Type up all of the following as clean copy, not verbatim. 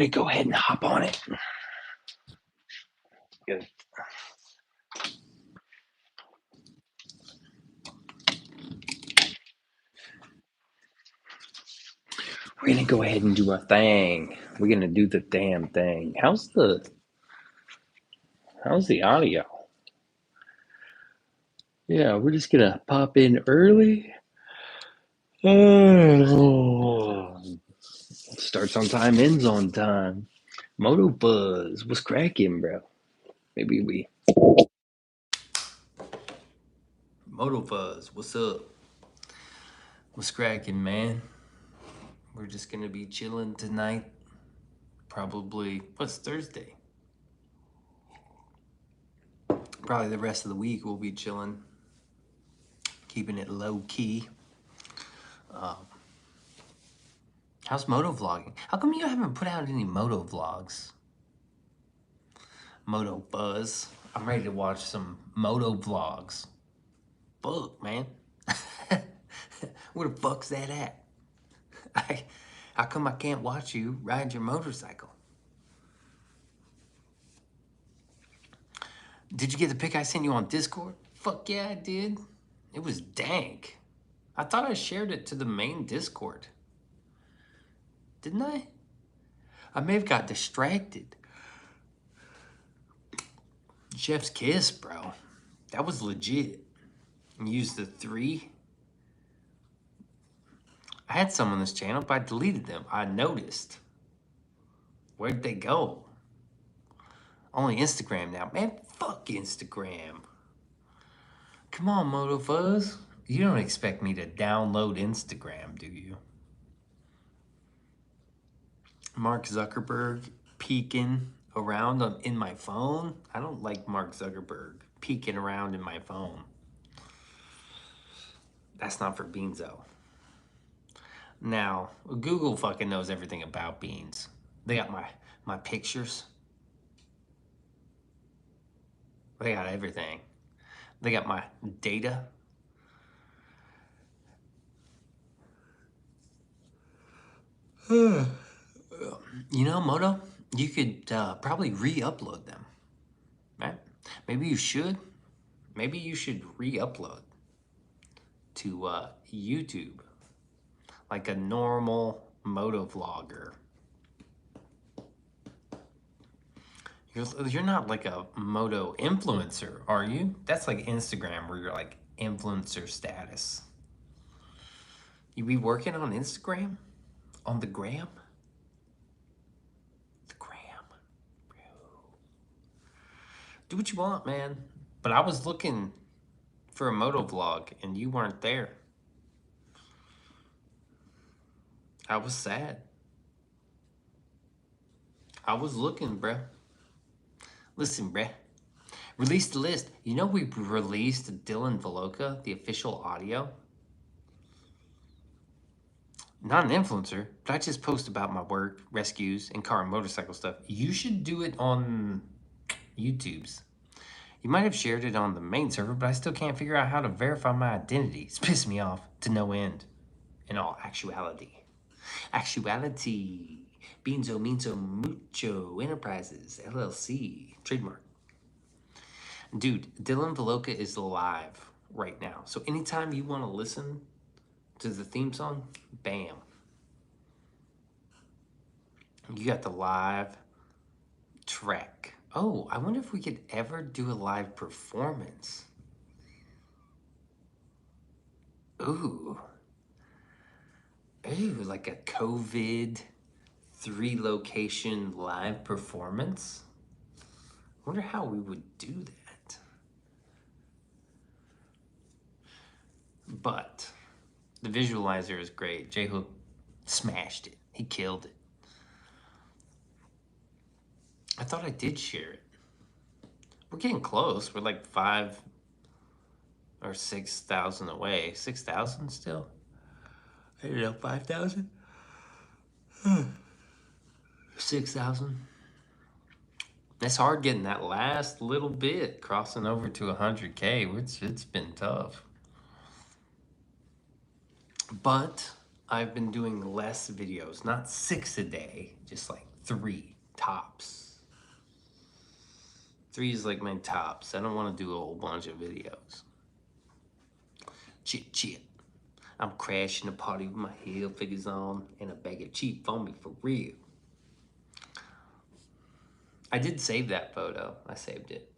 Hey, go ahead and hop on it. Good. We're gonna go ahead and do our thing. We're gonna do the damn thing. How's the audio? Yeah, we're just gonna pop in early. Starts on time, ends on time. Moto Buzz, what's cracking, bro? Maybe we. Moto Buzz, what's up? What's cracking, man? We're just gonna be chilling tonight. Probably, what's Thursday? Probably the rest of the week we'll be chilling, keeping it low key. How's moto vlogging? How come you haven't put out any moto vlogs? Moto Buzz. I'm ready to watch some moto vlogs. Fuck, man. Where the fuck's that at? How come I can't watch you ride your motorcycle? Did you get the pic I sent you on Discord? Fuck yeah, I did. It was dank. I thought I shared it to the main Discord. Didn't I? I may have got distracted. Chef's kiss, bro. That was legit. Use the 3. I had some on this channel, but I deleted them. I noticed. Where'd they go? Only Instagram now. Man, fuck Instagram. Come on, Moto Fuzz. You don't expect me to download Instagram, do you? Mark Zuckerberg peeking around in my phone. I don't like Mark Zuckerberg peeking around in my phone. That's not for Beanso. Now, Google fucking knows everything about beans. They got my pictures. They got everything. They got my data. You know, Moto, you could probably re-upload them, right? Maybe you should. Maybe you should re-upload to YouTube, like a normal moto vlogger. You're not like a moto influencer, are you? That's like Instagram, where you're like influencer status. You be working on Instagram? On the gram? The gram. Do what you want, man. But I was looking for a moto vlog and you weren't there. I was sad. I was looking, bruh. Listen, bruh. Release the list. You know we released Dylan Veloca, the official audio? Not an influencer, but I just post about my work, rescues, and car and motorcycle stuff. You should do it on YouTube's. You might have shared it on the main server, but I still can't figure out how to verify my identity. It's pissed me off to no end. In all actuality. Actuality. Beanso, Meanso, Mucho Enterprises, LLC, trademark. Dude, Dylan Veloca is live right now. So anytime you want to listen to the theme song, bam. You got the live track. Oh, I wonder if we could ever do a live performance. Ooh. Ooh, like a COVID 3-location live performance. I wonder how we would do that. But the visualizer is great. J-Hook smashed it. He killed it. I thought I did share it. We're getting close. We're like 5 or 6,000 away. 6,000 still? I don't know, 5,000? 6,000? It's hard getting that last little bit, crossing over to 100K. It's been tough. But I've been doing less videos, not 6 a day, just like 3 tops. 3 is like my tops. I don't want to do a whole bunch of videos. Chit chit. I'm crashing the party with my heel figures on and a bag of cheap foamy for real. I did save that photo. I saved it.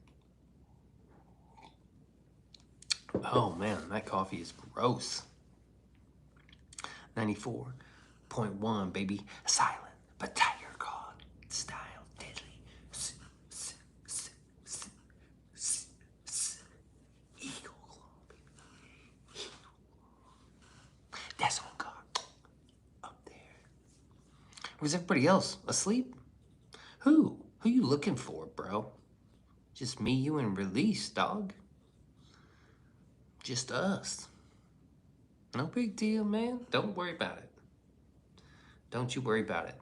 Oh man, that coffee is gross. 94.1, baby. Silent but tiger god style deadly. Eagle claw, baby. That's on God. Up there. Where's everybody else? Asleep? Who? Who you looking for, bro? Just me, you, and Release, dog. Just us. No big deal, man. Don't worry about it. Don't you worry about it.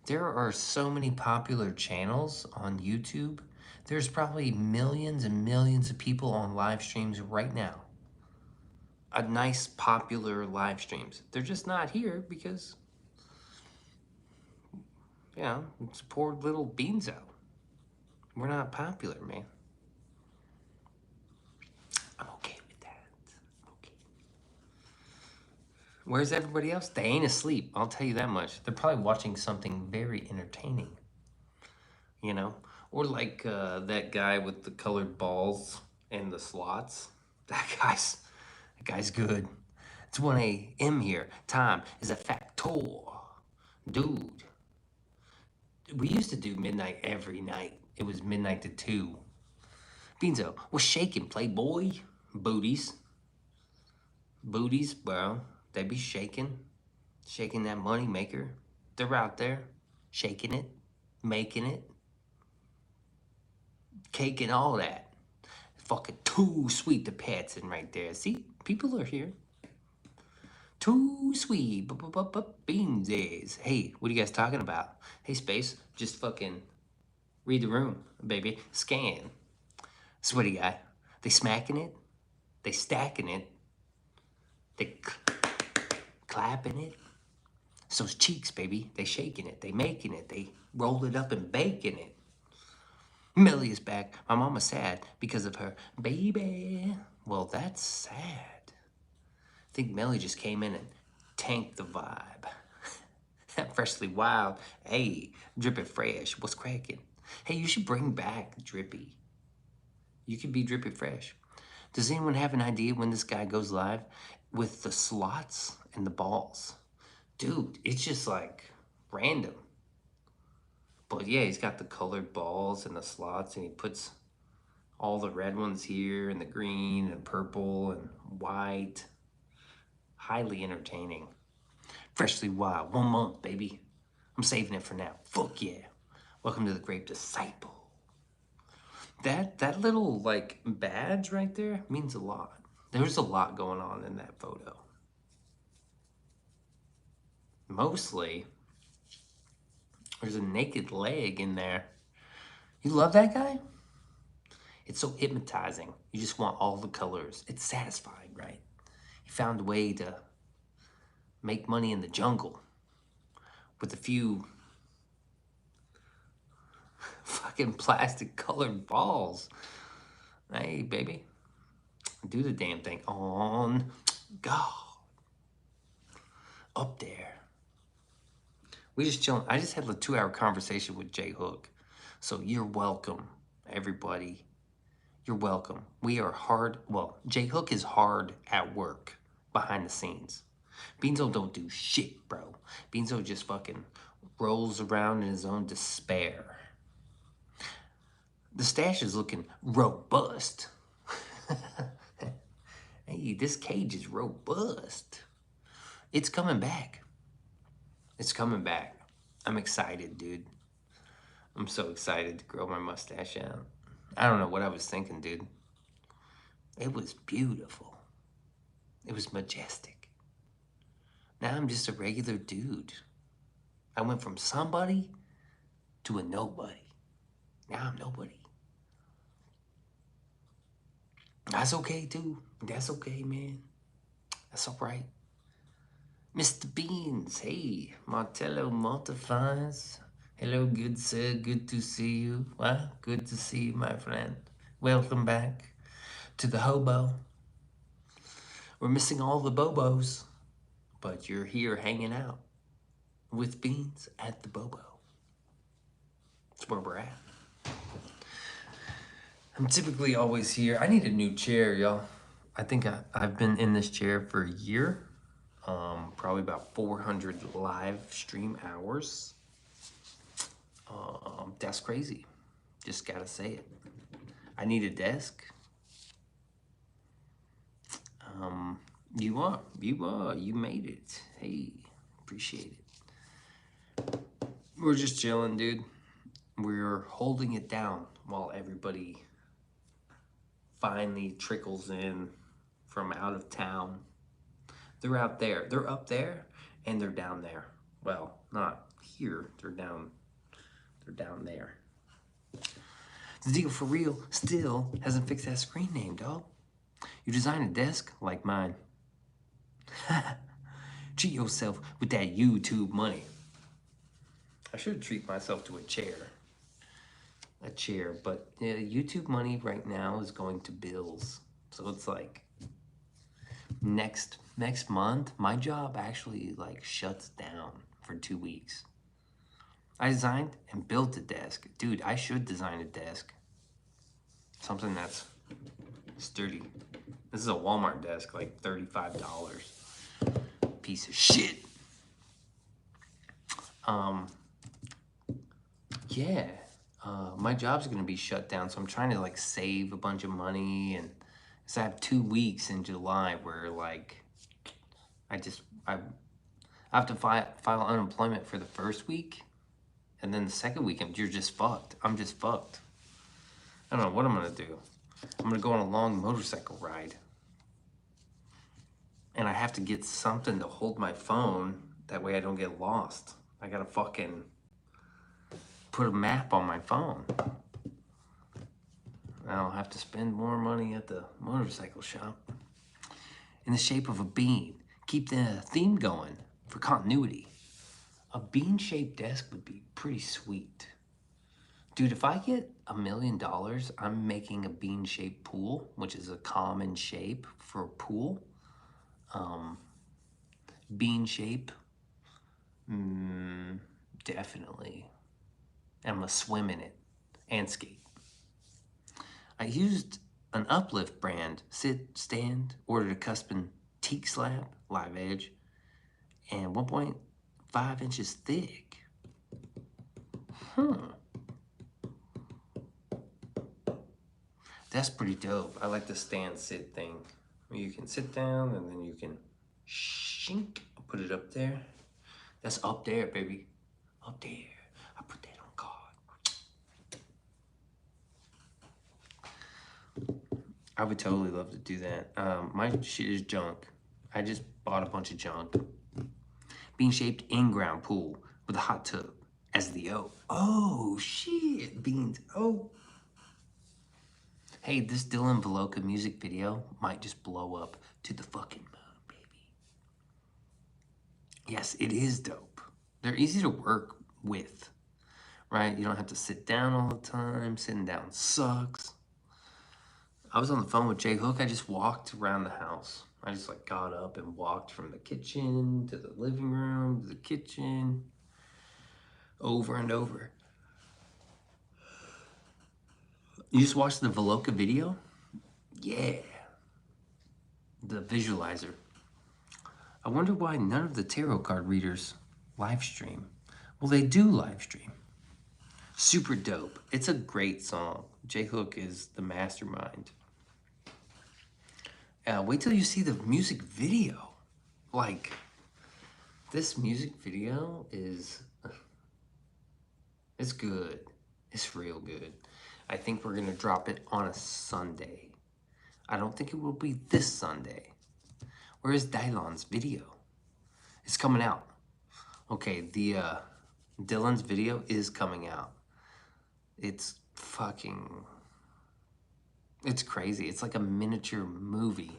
There are so many popular channels on YouTube. There's probably millions and millions of people on live streams right now. A nice popular live streams. They're just not here because, you know, it's poor little Beanso. We're not popular, man. I'm okay with that. Okay. Where's everybody else? They ain't asleep. I'll tell you that much. They're probably watching something very entertaining. You know? Or like that guy with the colored balls and the slots. That guy's good. It's 1 a.m. here. Time is a factor. Dude. We used to do midnight every night. It was midnight to 2. Beanso, what's shaking, playboy? Booties. Booties, bro. They be shaking. Shaking that money maker. They're out there. Shaking it. Making it. Cake and all that. Fucking too sweet to pets in right there. See? People are here. Too sweet. Beansies. Hey, what are you guys talking about? Hey, Space. Just fucking read the room, baby. Scan. Sweaty guy. They smacking it. They stacking it. They clapping it. So it's cheeks, baby. They shaking it. They making it. They roll it up and baking it. Millie is back. My mama's sad because of her baby. Well, that's sad. I think Millie just came in and tanked the vibe. Freshly wild. Hey, Drippin' Fresh. What's cracking? Hey, you should bring back Drippy. You could be Drippy Fresh. Does anyone have an idea when this guy goes live with the slots and the balls? Dude, it's just like random. But yeah, he's got the colored balls and the slots, and he puts all the red ones here and the green and purple and white. Highly entertaining. Freshly wild. 1 month, baby. I'm saving it for now. Fuck yeah. Welcome to the Grape Disciple. That little like badge right there means a lot. There's a lot going on in that photo. Mostly, there's a naked leg in there. You love that guy? It's so hypnotizing. You just want all the colors. It's satisfying, right? He found a way to make money in the jungle with a few fucking plastic colored balls. Hey, baby. Do the damn thing. On God. Up there. We just chilling. I just had a 2-hour conversation with J Hook. So you're welcome, everybody. You're welcome. We are hard. Well, J Hook is hard at work behind the scenes. Beanso don't do shit, bro. Beanso just fucking rolls around in his own despair. The stash is looking robust. Hey, this cage is robust. It's coming back. It's coming back. I'm excited, dude. I'm so excited to grow my mustache out. I don't know what I was thinking, dude. It was beautiful. It was majestic. Now I'm just a regular dude. I went from somebody to a nobody. Now I'm nobody. That's okay, too. That's okay, man. That's all right. Mr. Beans, hey, Martello multiplies. Hello, good sir. Good to see you. Well, good to see you, my friend. Welcome back to the hobo. We're missing all the bobos, but you're here hanging out with Beans at the Bobo. That's where we're at. I'm typically always here. I need a new chair, y'all. I think I've been in this chair for a year. Probably about 400 live stream hours. That's crazy. Just gotta say it. I need a desk. You made it. Hey, appreciate it. We're just chilling, dude. We're holding it down while everybody finally trickles in from out of town. They're out there. They're up there and they're down there. Well, not here. They're down there. The deal for real still hasn't fixed that screen name, dog. You design a desk like mine. Treat yourself with that YouTube money. I should treat myself to a chair. But YouTube money right now is going to bills. So it's like next month, my job actually like shuts down for 2 weeks. I designed and built a desk. Dude, I should design a desk. Something that's sturdy. This is a Walmart desk, like $35. Piece of shit. Yeah. My job's gonna be shut down, so I'm trying to like save a bunch of money, and so I have 2 weeks in July where like I have to file unemployment for the first week, and then the second week you're just fucked. I'm just fucked. I don't know what I'm gonna do. I'm gonna go on a long motorcycle ride, and I have to get something to hold my phone. That way I don't get lost. I gotta fucking put a map on my phone. I'll have to spend more money at the motorcycle shop. In the shape of a bean. Keep the theme going for continuity. A bean-shaped desk would be pretty sweet. Dude, if I get $1 million, I'm making a bean-shaped pool, which is a common shape for a pool. Bean shape, definitely. And I'm gonna swim in it and skate. I used an Uplift brand sit stand, ordered a custom teak slab, live edge, and 1.5 inches thick. That's pretty dope. I like the stand sit thing. Where you can sit down and then you can shink, put it up there. That's up there, baby. Up there. I put that on card. I would totally love to do that. My shit is junk. I just bought a bunch of junk. Bean-shaped in-ground pool with a hot tub as the O. Oh, shit, Beans. Oh. Hey, this Dylan Veloca music video might just blow up to the fucking moon, baby. Yes, it is dope. They're easy to work with, right? You don't have to sit down all the time. Sitting down sucks. I was on the phone with Jay Hook. I just walked around the house. I just like got up and walked from the kitchen to the living room to the kitchen, over and over. You just watched the Veloca video? Yeah. The visualizer. I wonder why none of the tarot card readers live stream. Well, they do live stream. Super dope. It's a great song. J Hook is the mastermind. Wait till you see the music video. Like, this music video is, it's good. It's real good. I think we're gonna drop it on a Sunday. I don't think it will be this Sunday. Where's Dylan's video? It's coming out. Okay, the Dylan's video is coming out. It's fucking, it's crazy. It's like a miniature movie.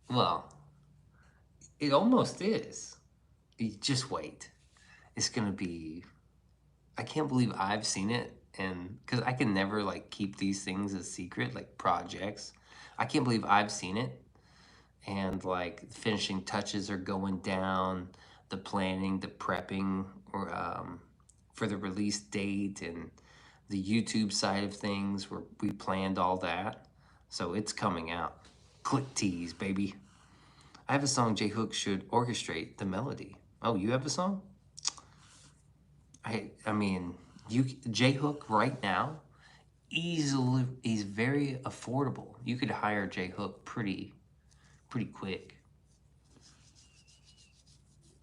Well, it almost is. You just wait. It's gonna be I can't believe I've seen it, and because I can never like keep these things a secret, like projects. I can't believe I've seen it, and like finishing touches are going down, the planning, the prepping, or for the release date, and the YouTube side of things where we planned all that. So it's coming out. Click tease, baby. I have a song J Hook should orchestrate the melody. Oh, you have a song? I mean, you J Hook right now easily he's very affordable. You could hire J Hook pretty quick.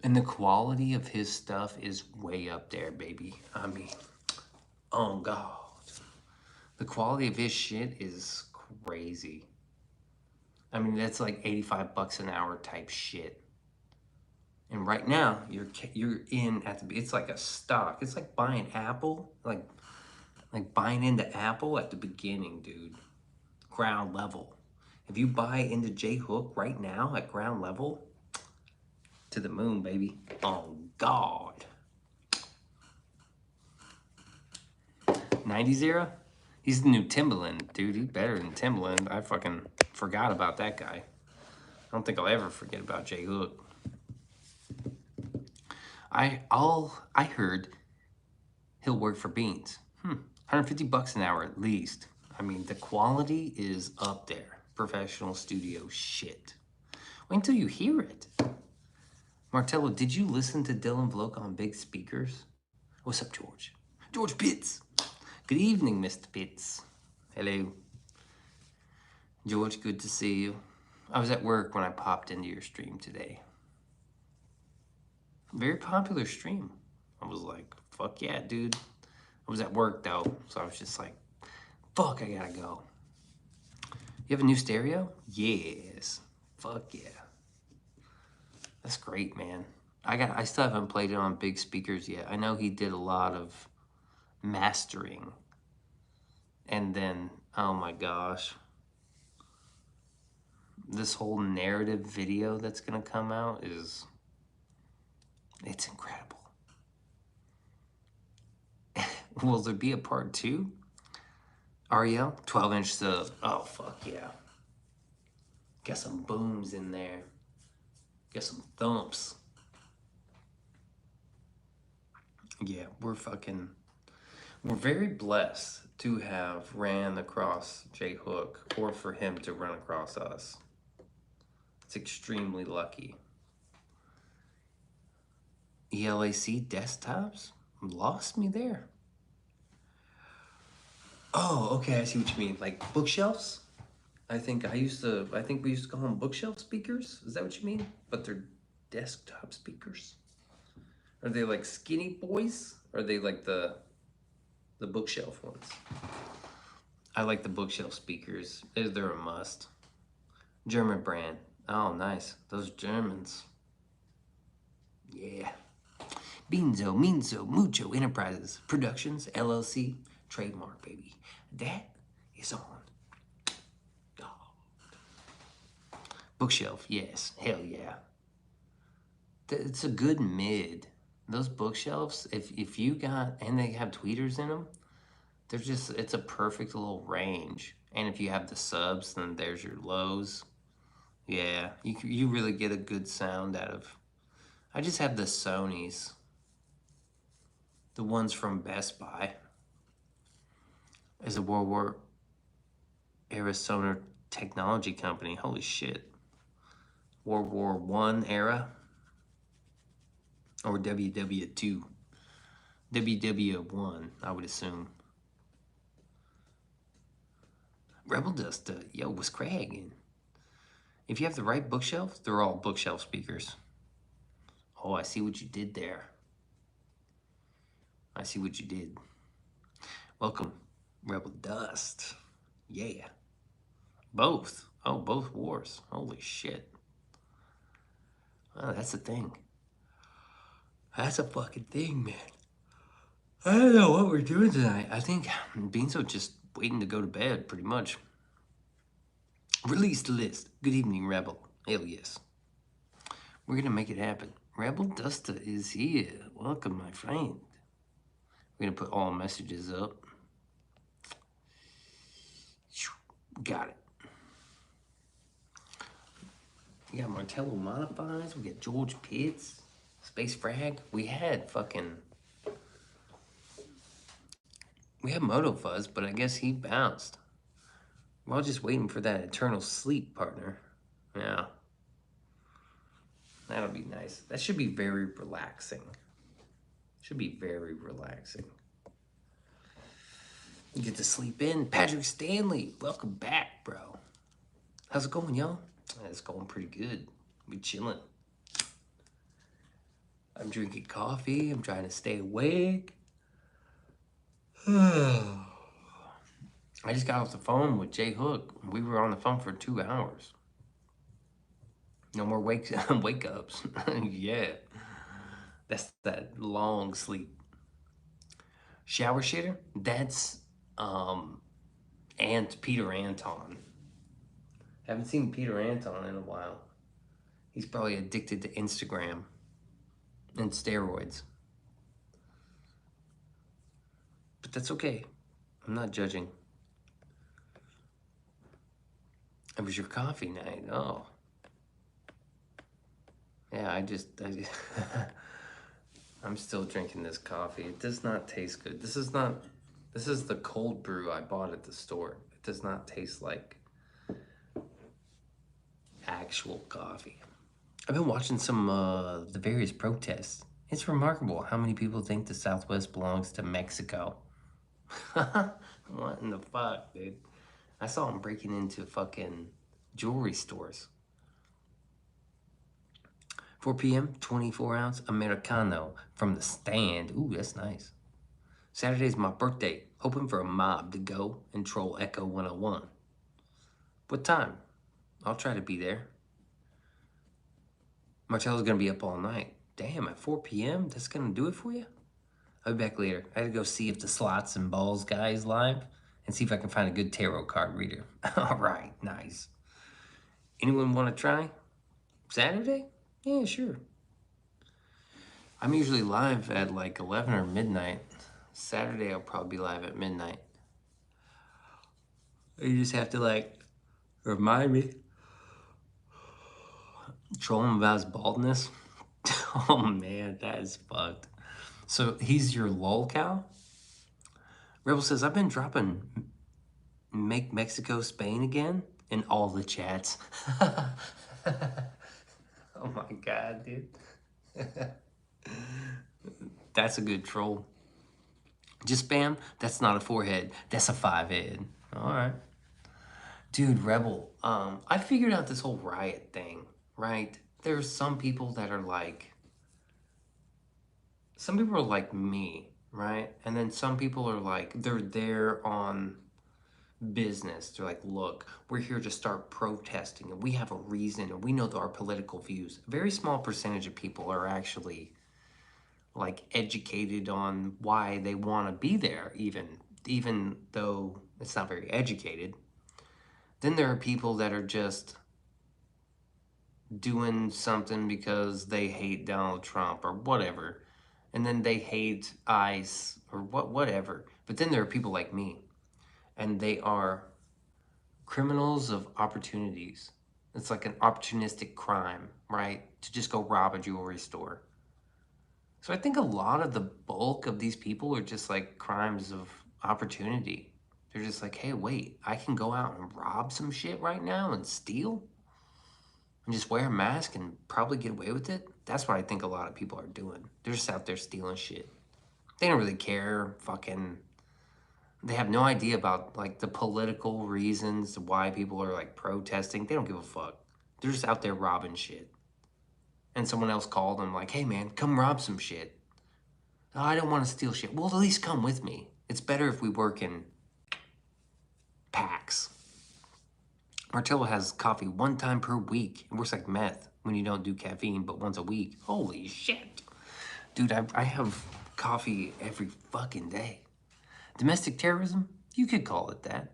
And the quality of his stuff is way up there, baby. I mean, oh God. The quality of his shit is crazy. I mean, that's like 85 bucks an hour type shit. And right now, you're in at the it's like a stock. It's like buying Apple, like buying into Apple at the beginning, dude. Ground level. If you buy into J Hook right now at ground level, to the moon, baby. Oh God. 90s era? He's the new Timbaland, dude. He's better than Timbaland. I fucking forgot about that guy. I don't think I'll ever forget about J Hook. I heard he'll work for Beans. 150 bucks an hour at least. I mean, the quality is up there. Professional studio shit. Wait until you hear it. Martello, did you listen to Dylan Vloke on big speakers? What's up, George? George Pitts. Good evening, Mr. Pitts. Hello. George, good to see you. I was at work when I popped into your stream today. Very popular stream. I was like, fuck yeah, dude. I was at work though, so I was just like, fuck, I gotta go. You have a new stereo? Yes. Fuck yeah. That's great, man. I still haven't played it on big speakers yet. I know he did a lot of mastering. And then, oh my gosh. This whole narrative video that's gonna come out it's incredible. Will there be a part 2? Ariel, 12-inch sub. Oh, fuck yeah. Got some booms in there. Got some thumps. Yeah, we're very blessed to have ran across J Hook or for him to run across us. It's extremely lucky. ELAC desktops? Lost me there. Oh, okay, I see what you mean. Like bookshelves? I think we used to call them bookshelf speakers. Is that what you mean? But they're desktop speakers. Are they like skinny boys? Or are they like the bookshelf ones? I like the bookshelf speakers. They're a must. German brand. Oh, nice. Those Germans. Yeah. Beanso, Minso, Mucho Enterprises Productions, LLC, trademark, baby. That is on. Bookshelf, yes. Hell yeah. It's a good mid. Those bookshelves, if you got, and they have tweeters in them, it's a perfect little range. And if you have the subs, then there's your lows. Yeah, you really get a good sound out of. I just have the Sonys. The ones from Best Buy. As a World War era sonar technology company. Holy shit. World War I era. Or WW2. WW1, I would assume. Rebel Dust, yo, what's cragging? If you have the right bookshelf, they're all bookshelf speakers. Oh, I see what you did there. I see what you did. Welcome, Rebel Dust. Yeah. Both. Oh, both wars. Holy shit. Oh, that's a thing. That's a fucking thing, man. I don't know what we're doing tonight. I think Beanso just waiting to go to bed, pretty much. Release the list. Good evening, Rebel. Hell yes. We're gonna make it happen. Rebel Dusta is here. Welcome, my friend. We're gonna put all messages up. Got it. We got Martello Modifies. We got George Pitts. Space Frag. We had Moto Fuzz, but I guess he bounced. We're all just waiting for that eternal sleep, partner. Yeah. That'll be nice. That should be very relaxing. Should be very relaxing. You get to sleep in. Patrick Stanley, welcome back, bro. How's it going, y'all? It's going pretty good. We chilling. I'm drinking coffee. I'm trying to stay awake. I just got off the phone with Jay Hook. We were on the phone for 2 hours. No more wake ups. Yeah. That's that long sleep. Shower shitter? That's Peter Anton. Haven't seen Peter Anton in a while. He's probably addicted to Instagram and steroids. But that's okay. I'm not judging. It was your coffee night. Oh. Yeah, I'm still drinking this coffee. It does not taste good. This is the cold brew I bought at the store. It does not taste like actual coffee. I've been watching some the various protests. It's remarkable how many people think the Southwest belongs to Mexico. What in the fuck, dude? I saw them breaking into fucking jewelry stores. 4 p.m., 24-ounce Americano from the stand. Ooh, that's nice. Saturday's my birthday. Hoping for a mob to go and troll Echo 101. What time? I'll try to be there. Marcello's gonna be up all night. Damn, at 4 p.m.? That's gonna do it for you? I'll be back later. I gotta go see if the Slots and Balls guy is live and see if I can find a good tarot card reader. All right, nice. Anyone want to try? Saturday? Yeah, sure. I'm usually live at like 11 or midnight. Saturday, I'll probably be live at midnight. You just have to like remind me. Troll him about his baldness. Oh man, that is fucked. So he's your lol cow? Rebel says, I've been dropping Make Mexico Spain again in all the chats. Oh my god, dude. That's a good troll. Just spam? That's not a 4-head. That's a 5-head. Alright. Dude, Rebel, I figured out this whole riot thing, right? There's some people that are like... Some people are like me, right? And then some people are like, they're there on business. They're like, look, we're here to start protesting and we have a reason and we know our political views. A very small percentage of people are actually like educated on why they want to be there, even though it's not very educated. Then there are people that are just doing something because they hate Donald Trump or whatever. And then they hate ICE or whatever. But then there are people like me. And they are criminals of opportunities. It's like an opportunistic crime, right? To just go rob a jewelry store. So I think a lot of the bulk of these people are just like crimes of opportunity. They're just like, hey, wait, I can go out and rob some shit right now and steal? And just wear a mask and probably get away with it? That's what I think a lot of people are doing. They're just out there stealing shit. They don't really care, they have no idea about like the political reasons why people are like protesting. They don't give a fuck. They're just out there robbing shit. And someone else called them like, hey man, come rob some shit. Oh, I don't want to steal shit. Well, at least come with me. It's better if we work in packs. Martello has coffee 1 time per week. It works like meth when you don't do caffeine, but once a week. Holy shit. Dude, I have coffee every fucking day. Domestic terrorism? You could call it that.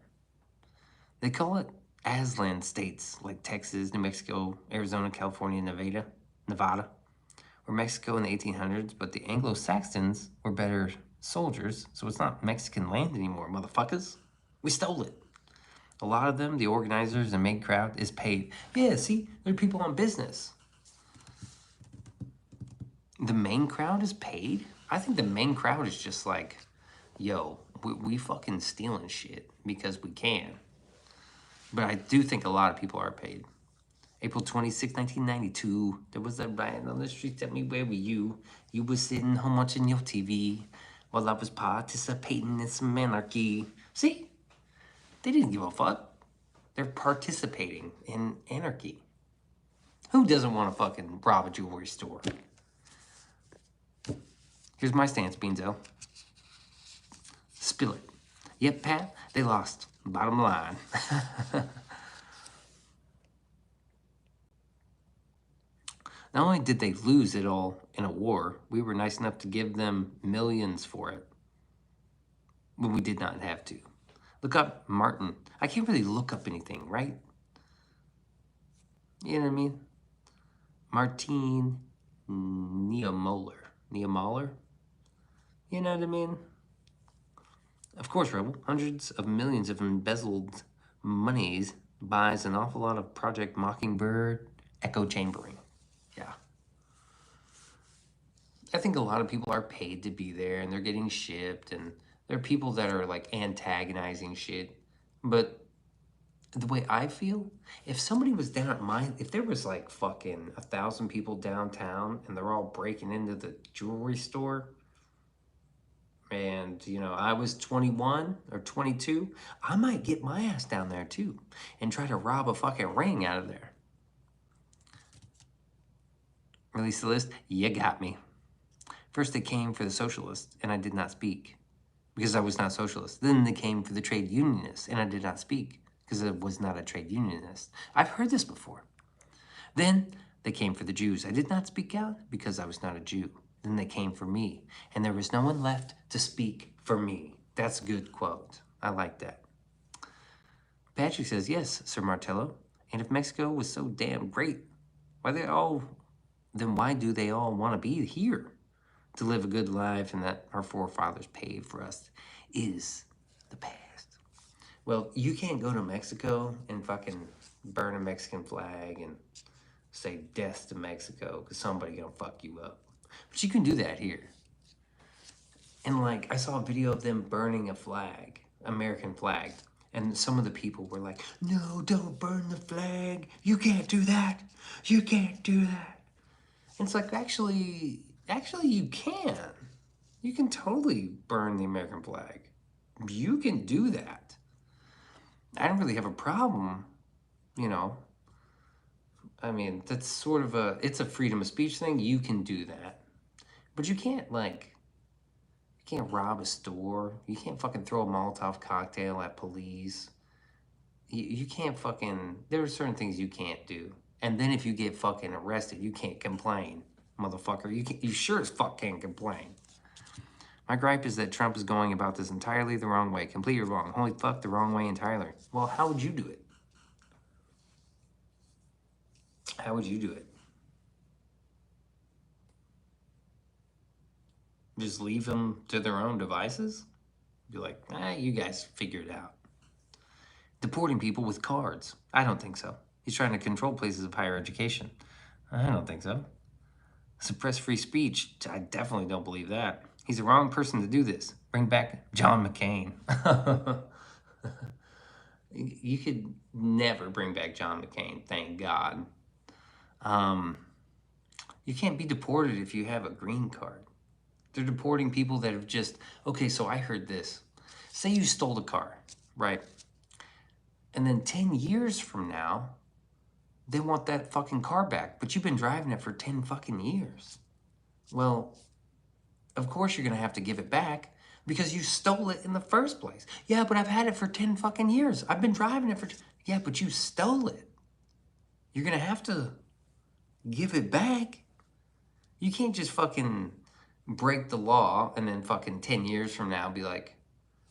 They call it Aslan states like Texas, New Mexico, Arizona, California, Nevada, were Mexico in the 1800s, but the Anglo-Saxons were better soldiers, so it's not Mexican land anymore, motherfuckers. We stole it. A lot of them, the organizers and main crowd, is paid. Yeah, see, they're people on business. The main crowd is paid? I think the main crowd is just like, yo, we fucking stealing shit because we can. But I do think a lot of people are paid. April 26, 1992, there was a riot on the street. Tell me, where were you? You were sitting home watching your TV while I was participating in some anarchy. See? They didn't give a fuck. They're participating in anarchy. Who doesn't want to fucking rob a jewelry store? Here's my stance, Beanso. Spill it. Yep, Pat, they lost. Bottom line. Not only did they lose it all in a war, we were nice enough to give them millions for it when we did not have to. Look up Martin. I can't really look up anything, right? You know what I mean? Martin Niemöller. Niemöller? You know what I mean? Of course, Rebel. Hundreds of millions of embezzled monies buys an awful lot of Project Mockingbird echo chambering. Yeah. I think a lot of people are paid to be there and they're getting shipped, and there are people that are like antagonizing shit. But the way I feel, if somebody was down at if there was like fucking 1,000 people downtown and they're all breaking into the jewelry store, and you know, I was 21 or 22, I might get my ass down there too and try to rob a fucking ring out of there. Release the list. You got me. First they came for the socialists and I did not speak because I was not socialist. Then they came for the trade unionists and I did not speak because I was not a trade unionist. I've heard this before. Then they came for the Jews. I did not speak out because I was not a Jew. Then they came for me, and there was no one left to speak for me. That's a good quote. I like that. Patrick says, yes, Sir Martello. And if Mexico was so damn great, then why do they all want to be here? To live a good life and that our forefathers paid for us is the past. Well, you can't go to Mexico and fucking burn a Mexican flag and say death to Mexico because somebody gonna fuck you up. But you can do that here. And like, I saw a video of them burning a flag, American flag. And some of the people were like, no, don't burn the flag. You can't do that. You can't do that. And it's like, actually you can. You can totally burn the American flag. You can do that. I don't really have a problem, you know. I mean, that's sort of it's a freedom of speech thing. You can do that. But you can't, like, you can't rob a store. You can't fucking throw a Molotov cocktail at police. You can't fucking, there are certain things you can't do. And then if you get fucking arrested, you can't complain, motherfucker. You sure as fuck can't complain. My gripe is that Trump is going about this entirely the wrong way. Completely wrong. Holy fuck, the wrong way entirely. Well, how would you do it? How would you do it? Just leave them to their own devices? Be like, you guys figure it out. Deporting people with cards. I don't think so. He's trying to control places of higher education. I don't think so. Suppress free speech. I definitely don't believe that. He's the wrong person to do this. Bring back John McCain. You could never bring back John McCain, thank God. You can't be deported if you have a green card. They're deporting people that have just, okay, so I heard this. Say you stole a car, right? And then 10 years from now, they want that fucking car back, but you've been driving it for 10 fucking years. Well, of course you're gonna have to give it back because you stole it in the first place. Yeah, but I've had it for 10 fucking years. I've been driving it for, yeah, but you stole it. You're gonna have to give it back. You can't just fucking break the law and then fucking 10 years from now be like,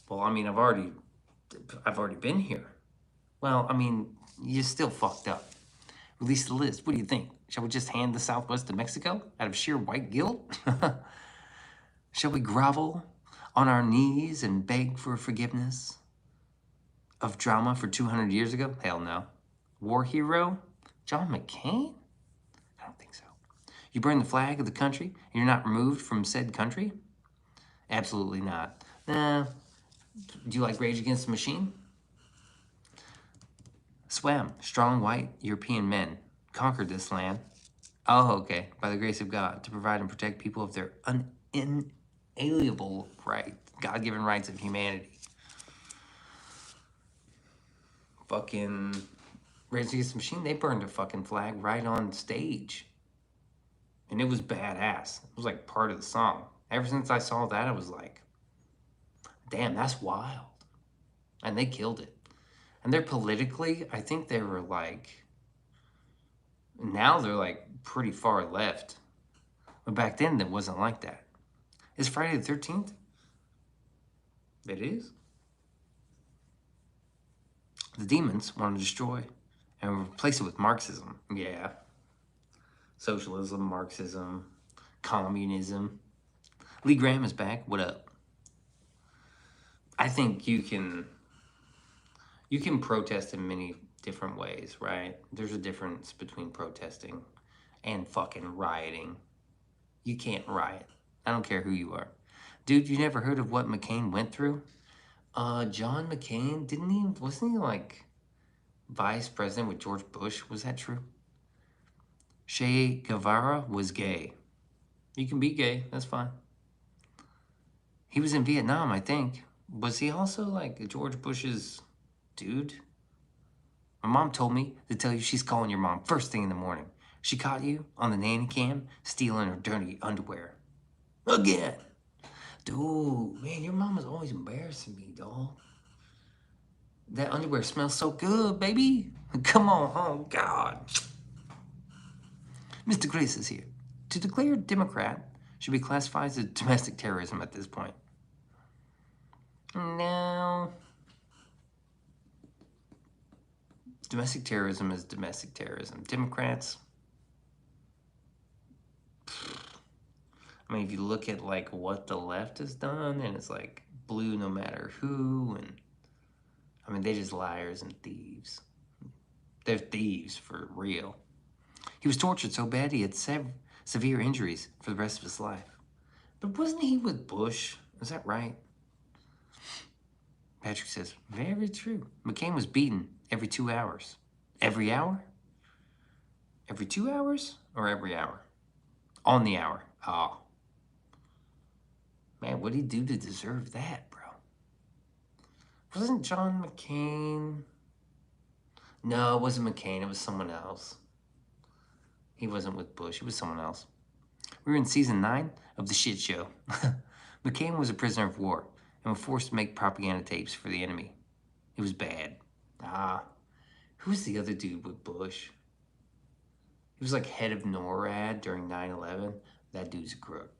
well, I mean, I've already been here. Well, I mean, you still fucked up. Release the list. What do you think? Shall we just hand the Southwest to Mexico out of sheer white guilt? Shall we grovel on our knees and beg for forgiveness of drama for 200 years ago? Hell no. War hero? John McCain? I don't think so. You burn the flag of the country and you're not removed from said country? Absolutely not. Nah. Do you like Rage Against the Machine? Swam, strong white European men conquered this land. Oh, okay. By the grace of God, to provide and protect people of their inalienable right, God-given rights of humanity. Fucking Rage Against the Machine, they burned a fucking flag right on stage. And it was badass. It was like part of the song. Ever since I saw that, I was like, damn, that's wild. And they killed it. And they're politically, I think they were like, now they're like pretty far left. But back then, it wasn't like that. Is Friday the 13th? It is. The demons want to destroy and replace it with Marxism. Yeah. Socialism, Marxism, communism. Lee Graham is back. What up? I think you can protest in many different ways, right? There's a difference between protesting and fucking rioting. You can't riot. I don't care who you are. Dude, you never heard of what McCain went through? John McCain, wasn't he like vice president with George Bush? Was that true? Che Guevara was gay. You can be gay, that's fine. He was in Vietnam, I think. Was he also like George Bush's dude? My mom told me to tell you she's calling your mom first thing in the morning. She caught you on the nanny cam stealing her dirty underwear. Again. Dude, man, your mom is always embarrassing me, dog. That underwear smells so good, baby. Come on, oh God. Mr. Grace is here. To declare Democrat should be classified as domestic terrorism at this point. No. Domestic terrorism is domestic terrorism. Democrats, I mean, if you look at like what the left has done, and it's like blue no matter who, and I mean, they're just liars and thieves. They're thieves for real. He was tortured so bad he had severe injuries for the rest of his life. But wasn't he with Bush? Is that right? Patrick says, very true. McCain was beaten every 2 hours. Every hour? Every 2 hours? Or every hour? On the hour. Oh. Man, what did he do to deserve that, bro? Wasn't John McCain? No, it wasn't McCain. It was someone else. He wasn't with Bush. It was someone else. We were in season 9 of The Shit Show. McCain was a prisoner of war and was forced to make propaganda tapes for the enemy. It was bad. Who was the other dude with Bush? He was like head of NORAD during 9/11. That dude's a crook.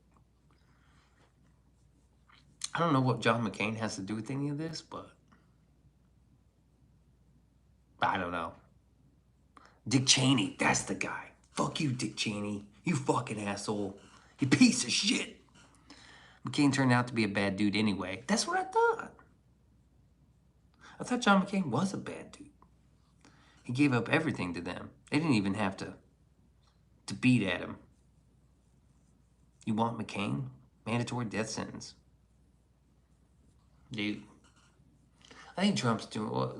I don't know what John McCain has to do with any of this, but I don't know. Dick Cheney, that's the guy. Fuck you, Dick Cheney. You fucking asshole. You piece of shit. McCain turned out to be a bad dude anyway. That's what I thought. I thought John McCain was a bad dude. He gave up everything to them. They didn't even have to beat at him. You want McCain? Mandatory death sentence. Dude. I think Trump's doing... Well,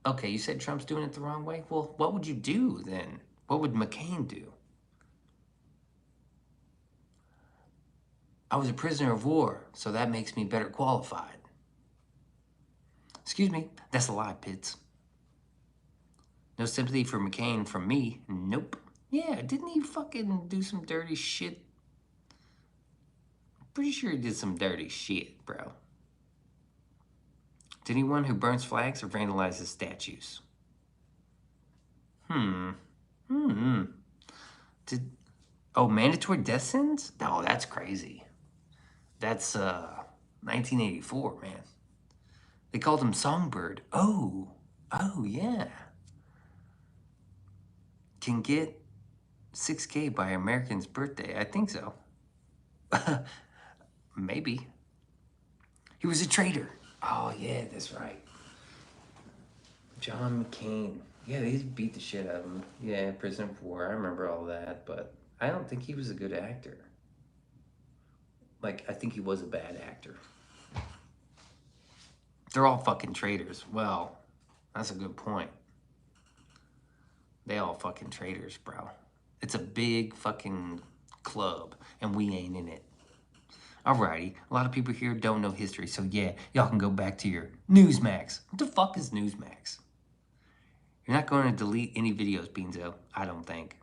okay, you said Trump's doing it the wrong way? Well, what would you do then? What would McCain do? I was a prisoner of war, so that makes me better qualified. Excuse me, that's a lie, Pitts. No sympathy for McCain from me. Nope. Yeah, didn't he fucking do some dirty shit? Pretty sure he did some dirty shit, bro. To anyone who burns flags or vandalizes statues. Mandatory death sentence? No, that's crazy. That's 1984, man. They called him Songbird. Oh, yeah. Can get 6K by American's birthday. I think so. Maybe. He was a traitor. Oh, yeah, that's right. John McCain. Yeah, they beat the shit out of him. Yeah, prisoner of war. I remember all that, but I don't think he was a good actor. Like, I think he was a bad actor. They're all fucking traitors. Well, that's a good point. They all fucking traitors, bro. It's a big fucking club, and we ain't in it. Alrighty, a lot of people here don't know history, so yeah, y'all can go back to your Newsmax. What the fuck is Newsmax? You're not going to delete any videos, Beanso. I don't think.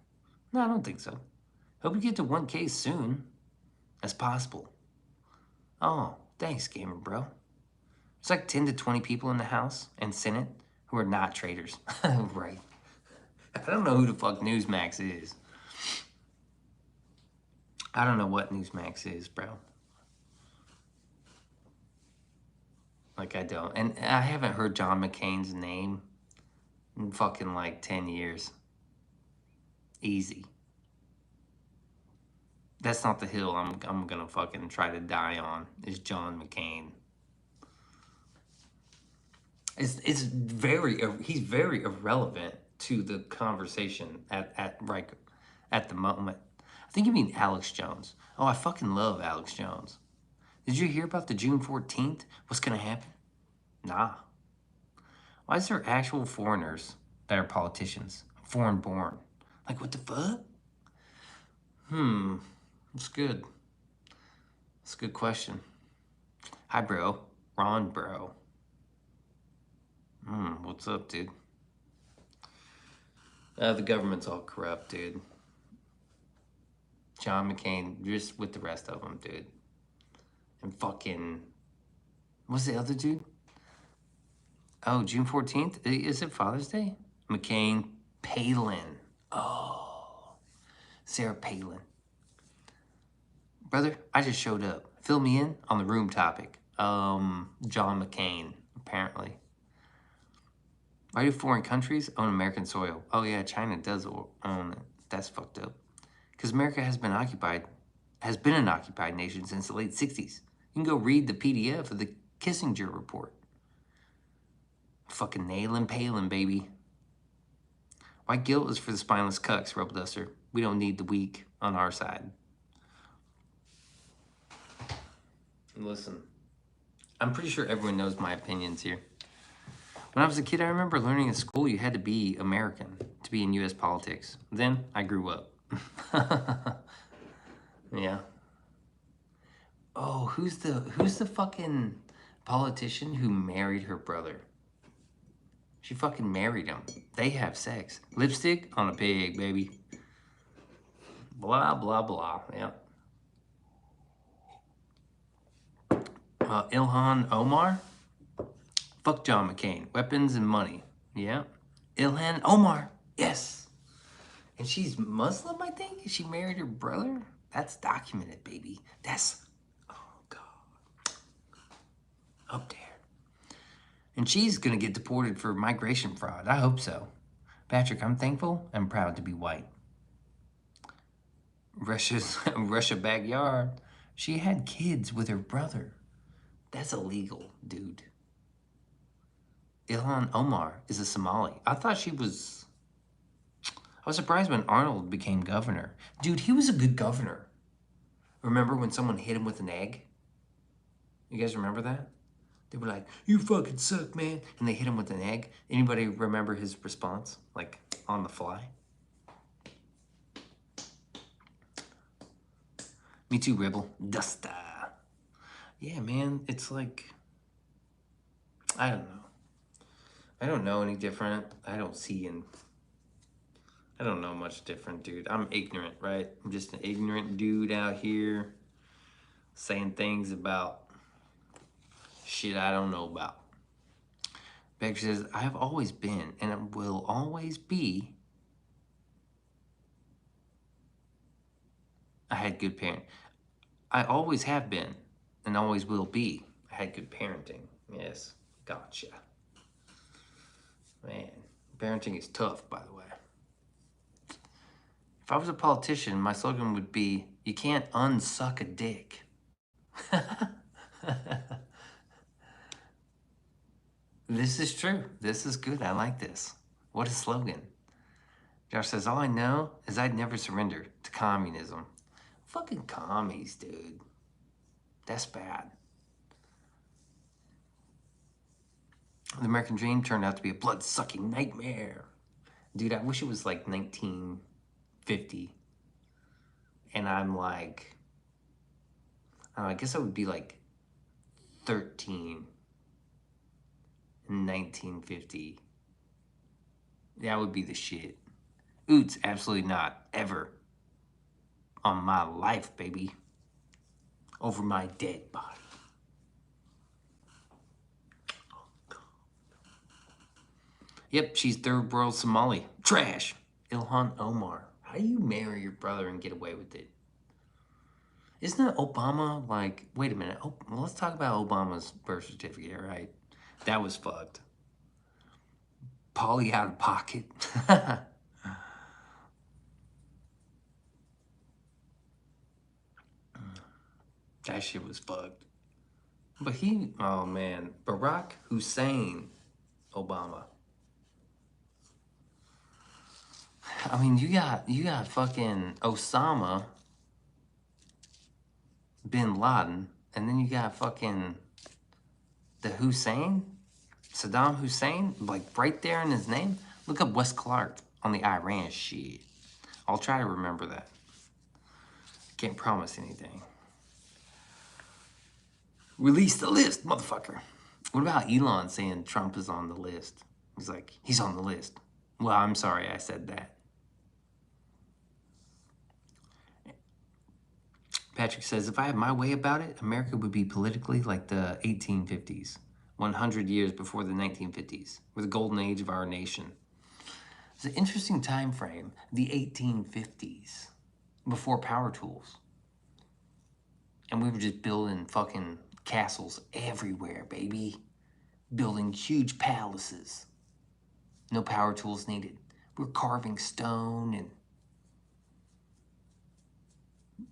No, I don't think so. Hope we get to 1K soon as possible. Oh, thanks, gamer bro. It's like 10 to 20 people in the House and Senate who are not traitors. Right. I don't know who the fuck Newsmax is. I don't know what Newsmax is, bro. Like, I don't. And I haven't heard John McCain's name in fucking like 10 years. Easy. That's not the hill I'm gonna fucking try to die on, is John McCain. It's very, he's very irrelevant to the conversation at the moment. I think you mean Alex Jones. Oh, I fucking love Alex Jones. Did you hear about the June 14th? What's gonna happen? Nah. Why is there actual foreigners that are politicians? Foreign born. Like, what the fuck? That's good. That's a good question. Hi, bro. Ron, bro. What's up, dude? The government's all corrupt, dude. John McCain, just with the rest of them, dude. And fucking... What's the other dude? Oh, June 14th? Is it Father's Day? McCain, Palin. Oh, Sarah Palin. Brother, I just showed up. Fill me in on the room topic. John McCain, apparently. Why do foreign countries own American soil? Oh yeah, China does own it. That's fucked up. Because America has been an occupied nation since the late 60s. You can go read the PDF of the Kissinger report. Fucking nailing Palin, baby. White guilt is for the spineless cucks, Rub Duster. We don't need the weak on our side. Listen, I'm pretty sure everyone knows my opinions here. When I was a kid, I remember learning at school you had to be American to be in U.S. politics. Then I grew up. Yeah. Oh, who's the fucking politician who married her brother? She fucking married him. They have sex. Lipstick on a pig, baby. Blah, blah, blah. Yeah. Ilhan Omar? Fuck John McCain. Weapons and money. Yeah. Ilhan Omar. Yes. And she's Muslim, I think? She married her brother? That's documented, baby. That's, oh, God. Up there. And she's going to get deported for migration fraud. I hope so. Patrick, I'm thankful and proud to be white. Russia backyard. She had kids with her brother. That's illegal, dude. Ilhan Omar is a Somali. I thought she was... I was surprised when Arnold became governor. Dude, he was a good governor. Remember when someone hit him with an egg? You guys remember that? They were like, you fucking suck, man. And they hit him with an egg. Anybody remember his response? Like, on the fly? Me too, Rebel. Dusta. Yeah, man, it's like... I don't know. I don't know any different. I don't know much different, dude. I'm ignorant, right? I'm just an ignorant dude out here saying things about shit I don't know about. Beck says, I have always been and will always be. I had good parenting. I always have been and always will be. I had good parenting. Yes, gotcha. Man, parenting is tough, by the way. If I was a politician, my slogan would be, you can't unsuck a dick. This is true. This is good. I like this. What a slogan. Josh says, all I know is I'd never surrender to communism. Fucking commies, dude. That's bad. The American dream turned out to be a blood-sucking nightmare. Dude, I wish it was like 1950. And I'm like, I guess I would be like 13 in 1950. That would be the shit. Oots, absolutely not. Ever. On my life, baby. Over my dead body. Yep, she's third world Somali. Trash. Ilhan Omar. How do you marry your brother and get away with it? Isn't that Obama like, wait a minute. Oh, well, let's talk about Obama's birth certificate, right? That was fucked. Polly out of pocket. That shit was fucked. But oh man, Barack Hussein Obama. I mean, you got fucking Osama bin Laden, and then you got fucking the Hussein, Saddam Hussein, like right there in his name. Look up Wes Clark on the Iran shit. I'll try to remember that. Can't promise anything. Release the list, motherfucker. What about Elon saying Trump is on the list? He's like, he's on the list. Well, I'm sorry I said that. Patrick says, if I had my way about it, America would be politically like the 1850s, 100 years before the 1950s, were the golden age of our nation. It's an interesting time frame, the 1850s, before power tools. And we were just building fucking castles everywhere, baby. Building huge palaces. No power tools needed. We're carving stone and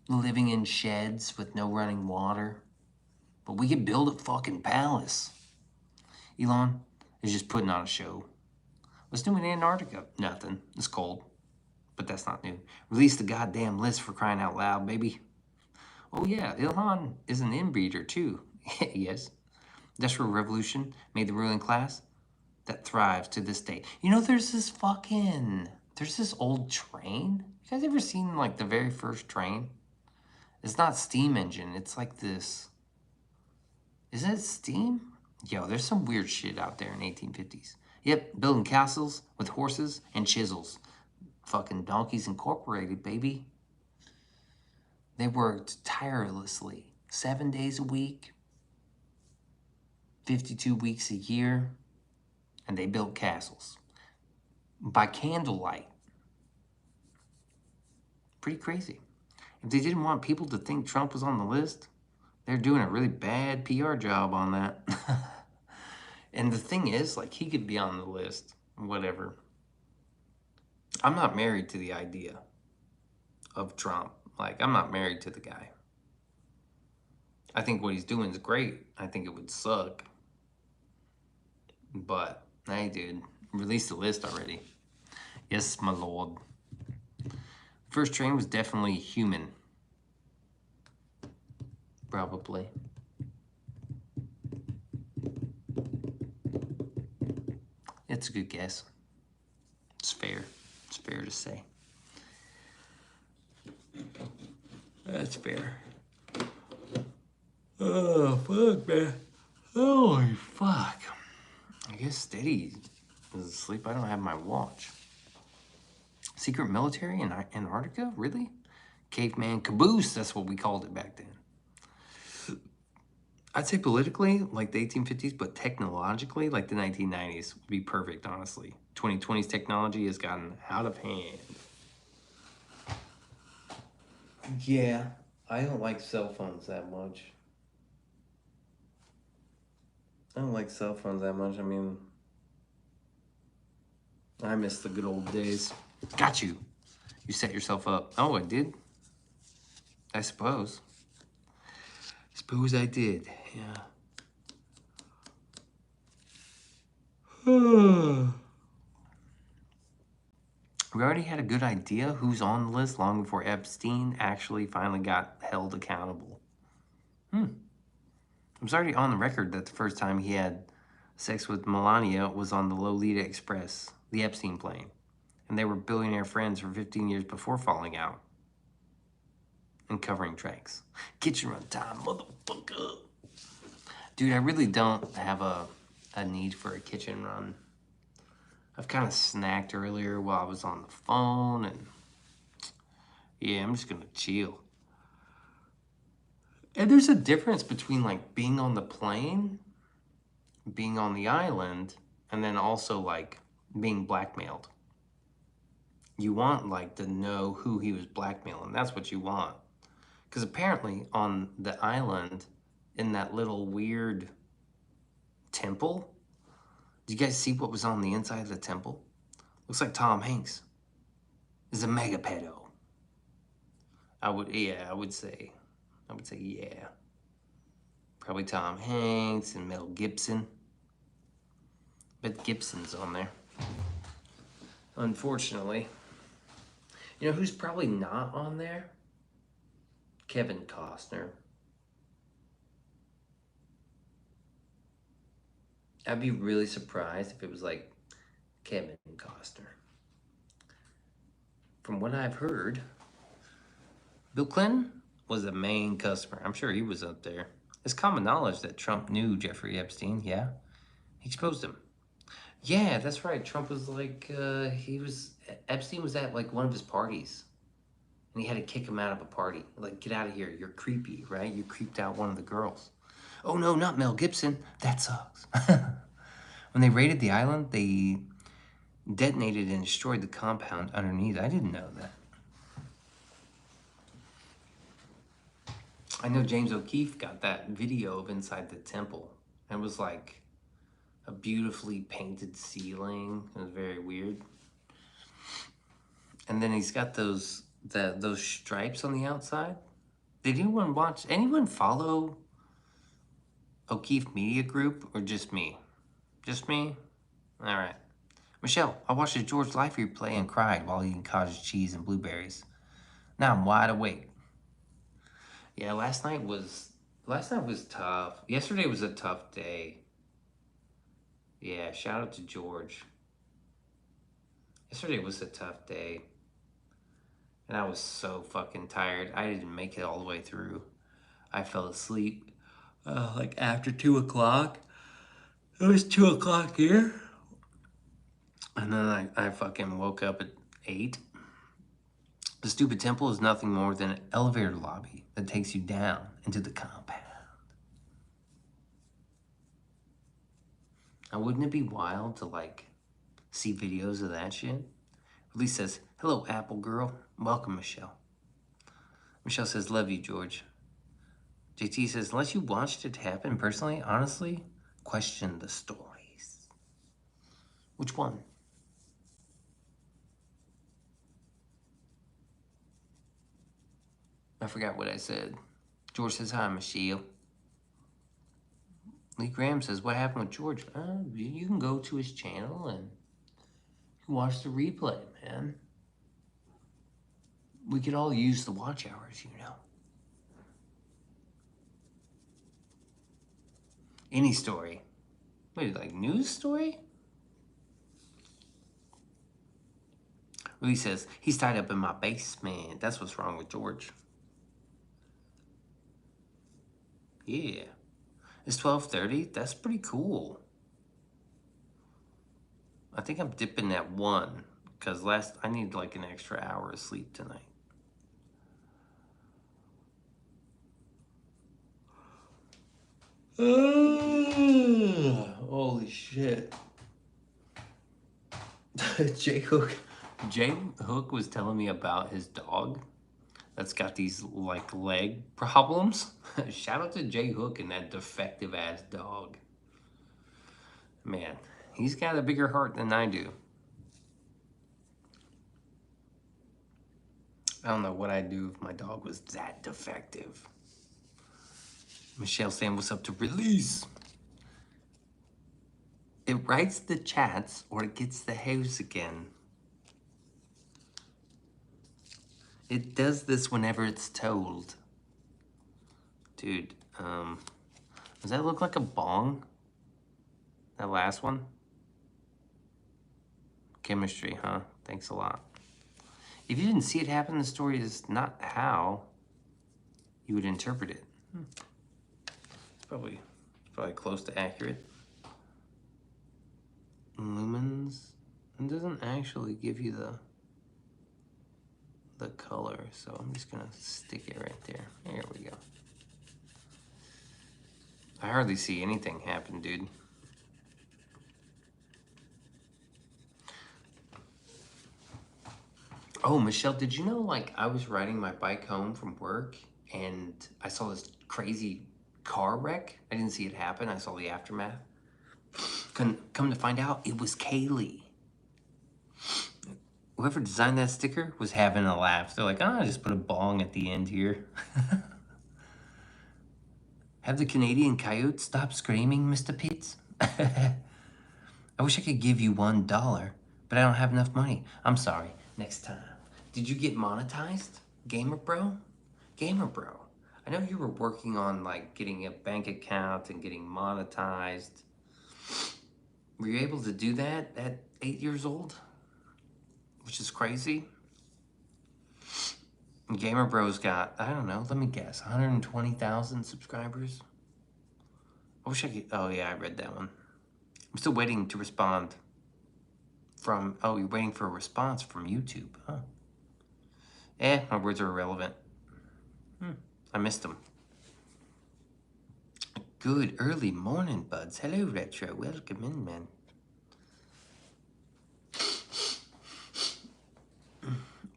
living in sheds with no running water. But we could build a fucking palace. Elon is just putting on a show. What's new in Antarctica? Nothing. It's cold. But that's not new. Release the goddamn list for crying out loud, baby. Oh yeah, Ilhan is an inbreeder too. Yes. Industrial Revolution made the ruling class that thrives to this day. You know, there's this old train. You guys ever seen like the very first train? It's not steam engine. It's like this. Is it steam? Yo, there's some weird shit out there in 1850s. Yep, building castles with horses and chisels. Fucking Donkeys Incorporated, baby. They worked tirelessly, 7 days a week, 52 weeks a year, and they built castles by candlelight. Pretty crazy. If they didn't want people to think Trump was on the list, they're doing a really bad PR job on that. And the thing is, like, he could be on the list, whatever. I'm not married to the idea of Trump. Like, I'm not married to the guy. I think what he's doing is great. I think it would suck. But, hey, dude, release the list already. Yes, my lord. First train was definitely human. Probably. It's a good guess. It's fair. It's fair to say. That's fair. Oh, fuck, man. Holy fuck. I guess Steady is asleep. I don't have my watch. Secret military in Antarctica? Really? Caveman caboose, that's what we called it back then. I'd say politically, like the 1850s, but technologically, like the 1990s would be perfect, honestly. 2020's technology has gotten out of hand. Yeah, I don't like cell phones that much. I don't like cell phones that much. I mean, I miss the good old days. Got you. You set yourself up. Oh, I did? I suppose. Suppose I did, yeah. We already had a good idea who's on the list long before Epstein actually finally got held accountable. It was already on the record that the first time he had sex with Melania was on the Lolita Express, the Epstein plane. And they were billionaire friends for 15 years before falling out and covering tracks. Kitchen run time, motherfucker. Dude, I really don't have a need for a kitchen run. I've kind of snacked earlier while I was on the phone, and yeah, I'm just gonna chill. And there's a difference between like being on the plane, being on the island, and then also like being blackmailed. You want like to know who he was blackmailing. That's what you want. Because apparently on the island, in that little weird temple, did you guys see what was on the inside of the temple? Looks like Tom Hanks is a mega pedo. I would say yeah. Probably Tom Hanks and Mel Gibson. Bet Gibson's on there. Unfortunately. You know who's probably not on there? Kevin Costner. I'd be really surprised if it was like Kevin Costner. From what I've heard, Bill Clinton was the main customer. I'm sure he was up there. It's common knowledge that Trump knew Jeffrey Epstein, yeah? He exposed him. Yeah, that's right. Trump was like, Epstein was at like one of his parties. And he had to kick him out of a party. Like, get out of here. You're creepy, right? You creeped out one of the girls. Oh, no, not Mel Gibson. That sucks. When they raided the island, they detonated and destroyed the compound underneath. I didn't know that. I know James O'Keefe got that video of inside the temple. It was like a beautifully painted ceiling. It was very weird. And then he's got those stripes on the outside. Did anyone follow O'Keefe Media Group or just me? Just me? All right. Michelle, I watched the George Life replay and cried while eating cottage cheese and blueberries. Now I'm wide awake. Yeah, last night was tough. Yesterday was a tough day. Yeah, shout out to George. Yesterday was a tough day. And I was so fucking tired. I didn't make it all the way through. I fell asleep like after 2 o'clock. It was 2 o'clock here. And then I fucking woke up at 8. The stupid temple is nothing more than an elevator lobby that takes you down into the compound. Now, wouldn't it be wild to like see videos of that shit? Elise says, hello, Apple girl. Welcome, Michelle. Michelle says, love you, George. JT says, unless you watched it happen personally, honestly, question the stories. Which one? I forgot what I said. George says, hi, Michelle. Lee Graham says, what happened with George? You can go to his channel and watch the replay, man. We could all use the watch hours, you know. Any story. Wait, like news story? Lee says, he's tied up in my basement. That's what's wrong with George. Yeah. It's 12:30. That's pretty cool. I think I'm dipping at 1 because I need like an extra hour of sleep tonight. Holy shit. J Hook was telling me about his dog that's got these like leg problems. Shout out to J Hook and that defective ass dog. Man, he's got a bigger heart than I do. I don't know what I'd do if my dog was that defective. Michelle saying, what's up to release? It writes the chats or it gets the house again. It does this whenever it's told. Dude, does that look like a bong? That last one? Chemistry, huh? Thanks a lot. If you didn't see it happen, the story is not how you would interpret it. It's probably close to accurate. Lumens. It doesn't actually give you the color, so I'm just gonna stick it right there. There we go. I hardly see anything happen, dude. Oh, Michelle, did you know, like, I was riding my bike home from work and I saw this crazy car wreck? I didn't see it happen. I saw the aftermath. Come to find out, it was Kaylee. Whoever designed that sticker was having a laugh. They're like, I just put a bong at the end here. Have the Canadian coyote stop screaming, Mr. Pitts? I wish I could give you $1, but I don't have enough money. I'm sorry. Next time. Did you get monetized, Gamer Bro? Gamer Bro, I know you were working on like getting a bank account and getting monetized. Were you able to do that at 8 years old? Which is crazy. Gamer Bro's got, I don't know, let me guess, 120,000 subscribers? I wish I could, oh yeah, I read that one. I'm still waiting to respond from, oh, you're waiting for a response from YouTube, huh? My words are irrelevant. I missed them. Good early morning, buds. Hello, Retro. Welcome in, man.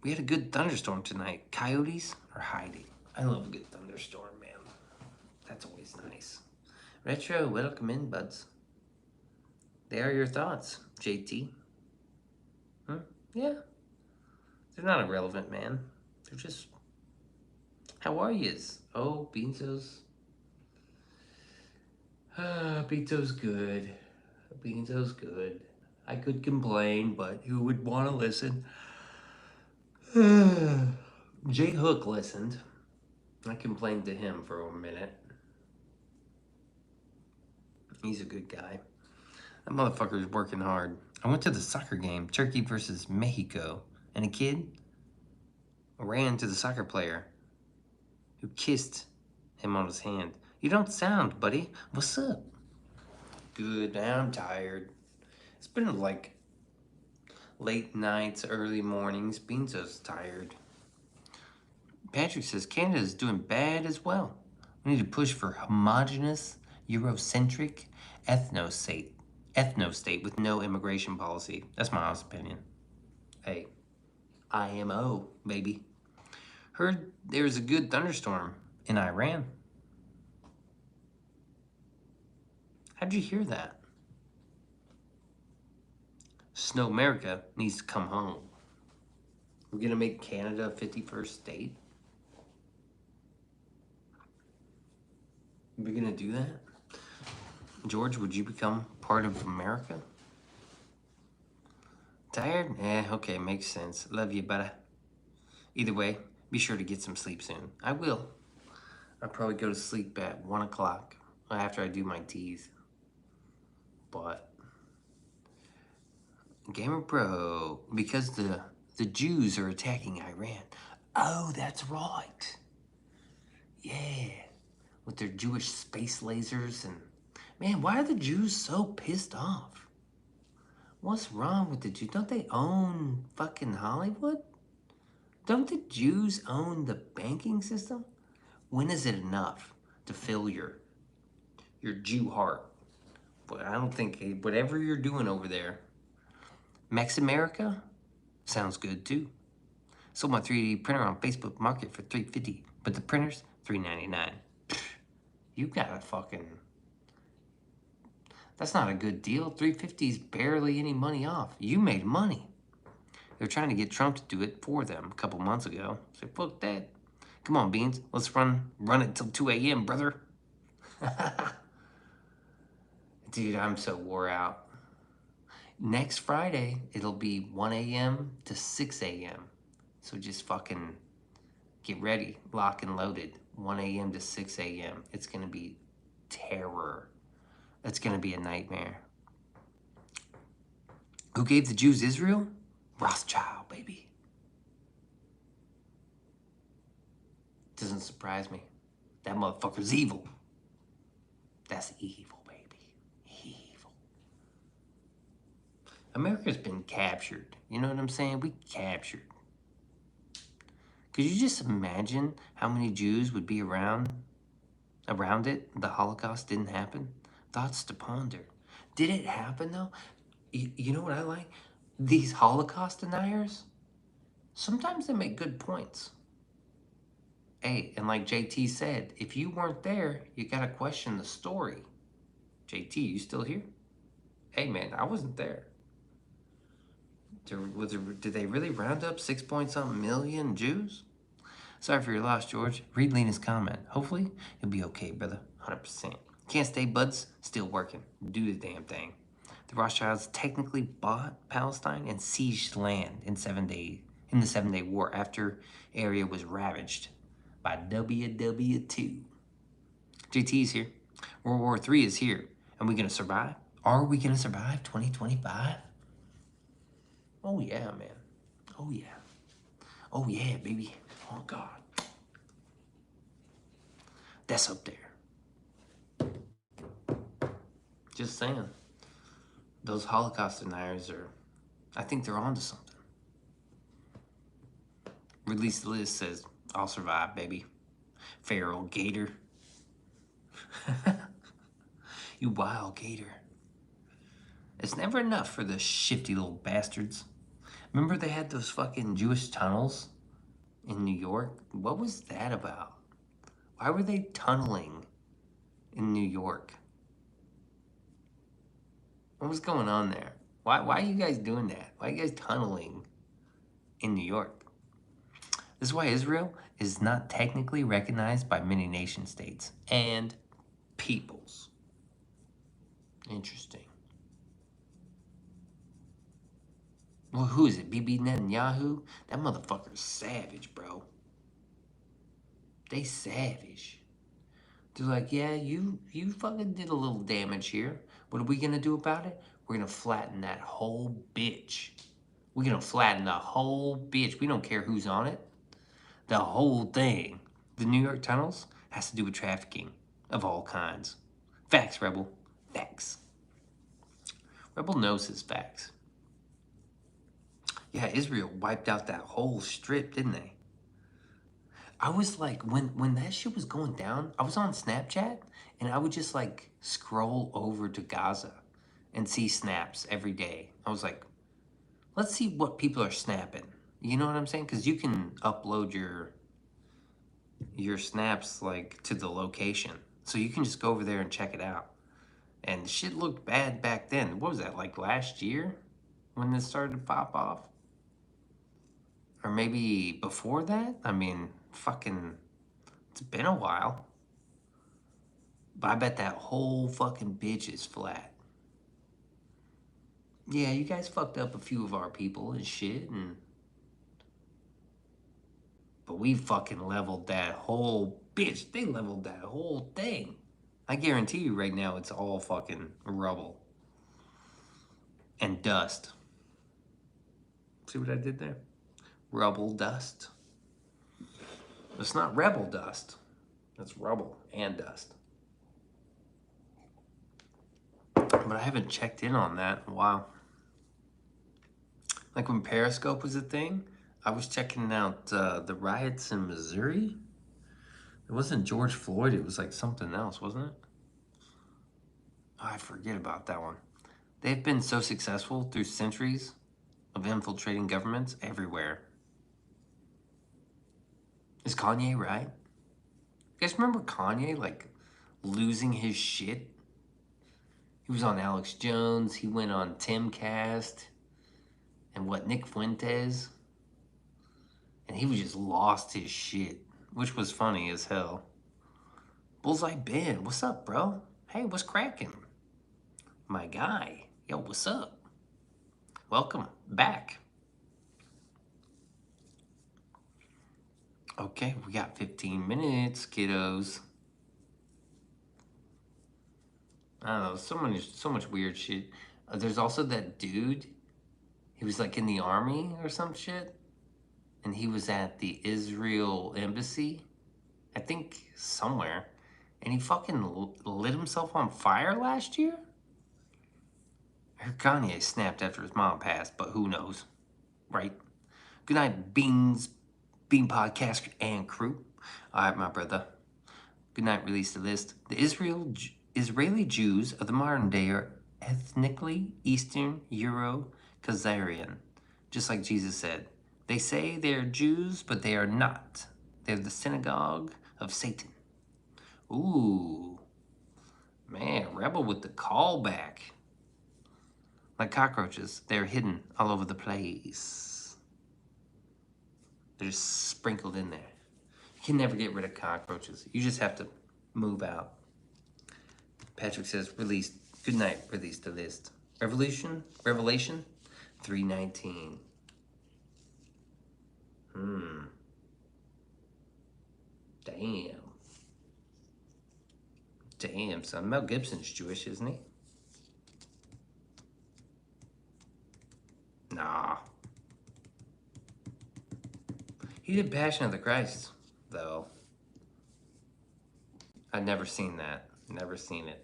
We had a good thunderstorm tonight. Coyotes are hiding. I love a good thunderstorm, man. That's always nice. Retro, welcome in, buds. They are your thoughts, JT. Yeah. They're not irrelevant, man. They're just... How are yous? Oh, Beanso's... Beanso's good. Beanso's good. I could complain, but who would want to listen? J Hook listened. I complained to him for a minute. He's a good guy. That motherfucker's working hard. I went to the soccer game, Turkey versus Mexico, and a kid ran to the soccer player who kissed him on his hand. You don't sound, buddy. What's up? Good, I'm tired. It's been like late nights, early mornings. Beanso's tired. Patrick says Canada's doing bad as well. We need to push for homogenous, Eurocentric ethno-state with no immigration policy. That's my honest opinion. Hey, IMO, baby. Heard there was a good thunderstorm in Iran. How'd you hear that? Snow America needs to come home. We're gonna make Canada a 51st state. We're gonna do that? George, would you become part of America? Tired? Okay, makes sense. Love you, buddy. Either way, be sure to get some sleep soon. I will. I'll probably go to sleep at 1 o'clock after I do my teas. But Gamer Pro, because the Jews are attacking Iran. Oh, that's right. Yeah, with their Jewish space lasers and man, why are the Jews so pissed off? What's wrong with the Jews? Don't they own fucking Hollywood? Don't the Jews own the banking system? When is it enough to fill your Jew heart? But I don't think whatever you're doing over there, Mex America sounds good too. Sold my 3D printer on Facebook Market for $350, but the printer's $399. You got a fucking... That's not a good deal. $350 is barely any money off. You made money. They were trying to get Trump to do it for them a couple months ago. So fuck that. Come on, Beans. Let's run it till 2 a.m., brother. Dude, I'm so wore out. Next Friday, it'll be 1 a.m. to 6 a.m. So just fucking get ready, lock and loaded. 1 a.m. to 6 a.m. It's gonna be terror. It's gonna be a nightmare. Who gave the Jews Israel? Rothschild, baby. Doesn't surprise me. That motherfucker's evil. That's evil, baby. Evil. America's been captured. You know what I'm saying? We captured. Could you just imagine how many Jews would be around it? The Holocaust didn't happen? Thoughts to ponder. Did it happen though? You know what I like? These Holocaust deniers, sometimes they make good points. Hey, and like JT said, if you weren't there, you gotta question the story. JT, you still here? Hey man, I wasn't there. Did they really round up 6-point-something million Jews? Sorry for your loss, George. Read Lena's comment. Hopefully, you'll be okay, brother. 100%. Can't stay, buds. Still working. Do the damn thing. The Rothschilds technically bought Palestine and sieged land in the 7-Day War after area was ravaged by WW2. JT's here. World War III is here. Are we gonna survive? Are we gonna survive 2025? Oh yeah, man. Oh yeah. Oh yeah, baby. Oh God. That's up there. Just saying. Those Holocaust deniers I think they're onto something. Release the list says, I'll survive, baby. Feral gator. You wild gator. It's never enough for the shifty little bastards. Remember they had those fucking Jewish tunnels in New York? What was that about? Why were they tunneling in New York? What was going on there? Why are you guys doing that? Why are you guys tunneling in New York? This is why Israel is not technically recognized by many nation states and peoples. Interesting. Well, who is it? Bibi Netanyahu? That motherfucker's savage, bro. They savage. They're like, yeah, you fucking did a little damage here. What are we gonna do about it? We're gonna flatten that whole bitch. We're gonna flatten the whole bitch. We don't care who's on it. The whole thing. The New York tunnels has to do with trafficking of all kinds. Facts, Rebel. Facts. Rebel knows his facts. Yeah, Israel wiped out that whole strip, didn't they? I was like, when that shit was going down, I was on Snapchat and I would just like scroll over to Gaza and see snaps every day. I was like, let's see what people are snapping. You know what I'm saying? Because you can upload your snaps like to the location. So you can just go over there and check it out. And shit looked bad back then. What was that, like last year when this started to pop off? Or maybe before that? I mean, fucking, it's been a while. But I bet that whole fucking bitch is flat. Yeah, you guys fucked up a few of our people and shit, but we fucking leveled that whole bitch. They leveled that whole thing. I guarantee you right now it's all fucking rubble and dust. See what I did there? Rubble dust. It's not rebel dust. That's rubble and dust. But I haven't checked in on that in a while. Like when Periscope was a thing, I was checking out the riots in Missouri. It wasn't George Floyd, it was like something else, wasn't it? Oh, I forget about that one. They've been so successful through centuries of infiltrating governments everywhere. Is Kanye right? You guys remember Kanye, like, losing his shit? He was on Alex Jones, he went on Timcast, and Nick Fuentes? And he was just lost his shit, which was funny as hell. Bullseye Ben, what's up, bro? Hey, what's cracking? My guy, yo, what's up? Welcome back. Okay, we got 15 minutes, kiddos. I don't know, so much weird shit. There's also that dude. He was like in the army or some shit, and he was at the Israel embassy, I think somewhere, and he fucking lit himself on fire last year. I heard Kanye snapped after his mom passed, but who knows, right? Good night, Bean Podcast and crew. All right, my brother. Good night, release the list. The Israeli Jews of the modern day are ethnically Eastern Euro-Khazarian, just like Jesus said. They say they're Jews, but they are not. They're the synagogue of Satan. Ooh, man, Rebel with the callback. Like cockroaches, they're hidden all over the place. They're just sprinkled in there. You can never get rid of cockroaches. You just have to move out. Patrick says, release. Good night, release the list. Revelation 3:19. Damn. Damn, son. Mel Gibson's Jewish, isn't he? Nah. He did Passion of the Christ, though. I've never seen that. Never seen it.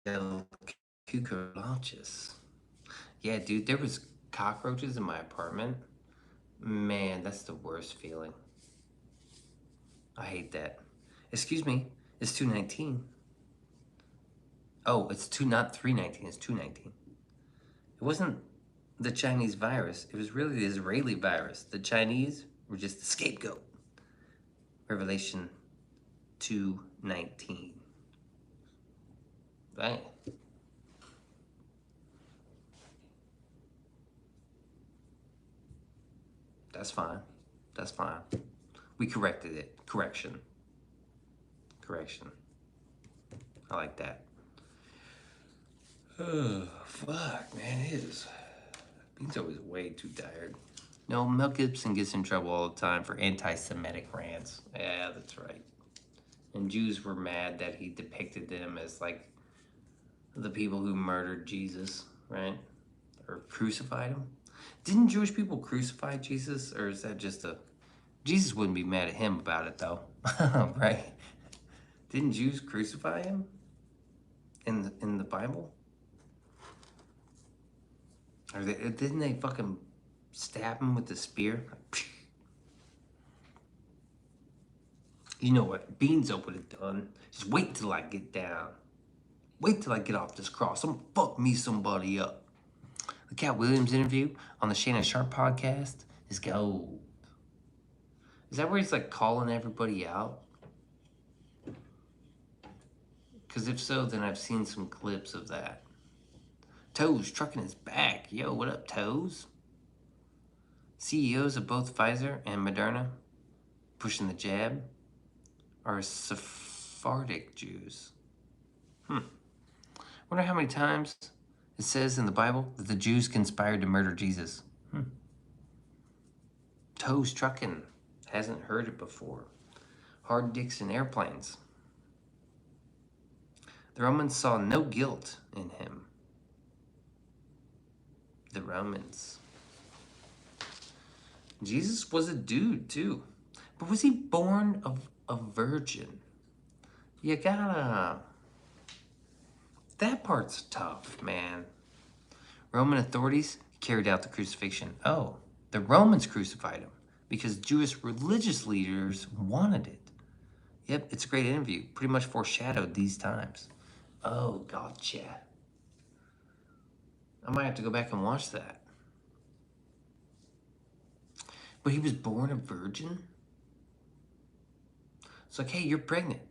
El Cucarachas. Yeah, dude, there was cockroaches in my apartment. Man, that's the worst feeling. I hate that. Excuse me, it's 2:19. Oh, it's not 3:19, it's 2:19. It wasn't the Chinese virus, it was really the Israeli virus. The Chinese were just the scapegoat. Revelation 2:19. Right. That's fine. That's fine. We corrected it. Correction. I like that. Oh, fuck, man. Beanso is way too tired. No, Mel Gibson gets in trouble all the time for anti-Semitic rants. Yeah, that's right. And Jews were mad that he depicted them as, like, the people who murdered Jesus, right? Or crucified him. Didn't Jewish people crucify Jesus? Or is that just a... Jesus wouldn't be mad at him about it, though. Right? Didn't Jews crucify him? In the Bible? Or didn't they fucking stab him with the spear? You know what Beanso would have done? Just wait till I get down. Wait till I get off this cross. I'm gonna fuck me somebody up. The Cat Williams interview on the Shannon Sharp podcast is gold. Is that where he's like calling everybody out? Because if so, then I've seen some clips of that. Toes trucking his back. Yo, what up, Toes? CEOs of both Pfizer and Moderna pushing the jab are Sephardic Jews. Wonder how many times it says in the Bible that the Jews conspired to murder Jesus. Toes trucking. Hasn't heard it before. Hard dicks in airplanes. The Romans saw no guilt in him. The Romans. Jesus was a dude too. But was he born of a virgin? You gotta... That part's tough, man. Roman authorities carried out the crucifixion. Oh, the Romans crucified him because Jewish religious leaders wanted it. Yep, it's a great interview. Pretty much foreshadowed these times. Oh, gotcha. I might have to go back and watch that. But he was born a virgin? It's like, hey, you're pregnant.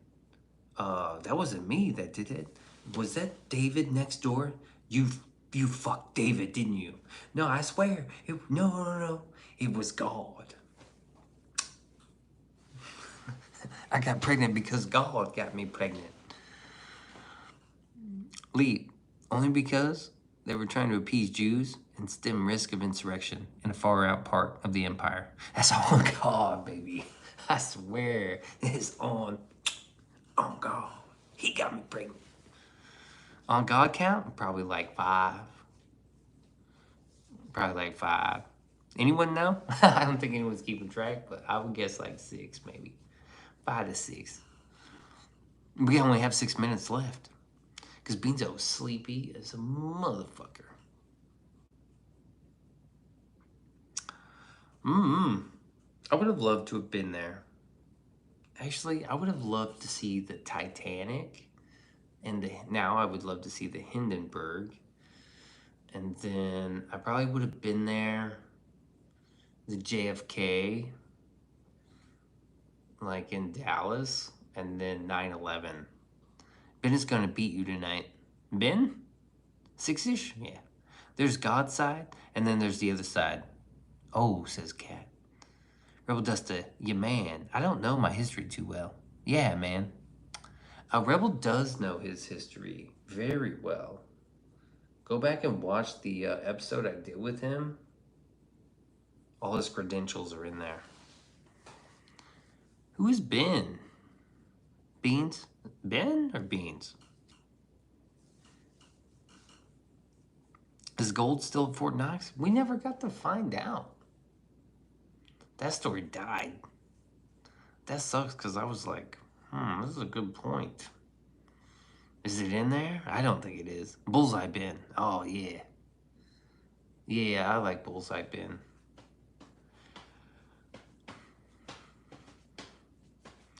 That wasn't me that did it. Was that David next door? You fucked David, didn't you? No, I swear. No. It was God. I got pregnant because God got me pregnant. Leave, only because they were trying to appease Jews and stem risk of insurrection in a far out part of the empire. That's on God, baby. I swear, it's on God. He got me pregnant. On God count, probably like 5. Probably like 5. Anyone know? I don't think anyone's keeping track, but I would guess like 6, maybe 5 to 6. We only have 6 minutes left because Beanso was sleepy as a motherfucker. I would have loved to have been there. Actually, I would have loved to see the Titanic, and now I would love to see the Hindenburg, and then I probably would have been there, the JFK, like in Dallas, and then 9/11. Ben is gonna beat you tonight. Ben? 6-ish? Yeah. There's God's side, and then there's the other side. Oh, says Cat. Rebel Dusta, yeah, man. I don't know my history too well. Yeah, man. Rebel does know his history very well. Go back and watch the episode I did with him. All his credentials are in there. Who is Ben? Beans? Ben or Beans? Is Gold still at Fort Knox? We never got to find out. That story died. That sucks because I was like, this is a good point. Is it in there? I don't think it is. Bullseye Ben. Oh, yeah. Yeah, I like Bullseye Ben.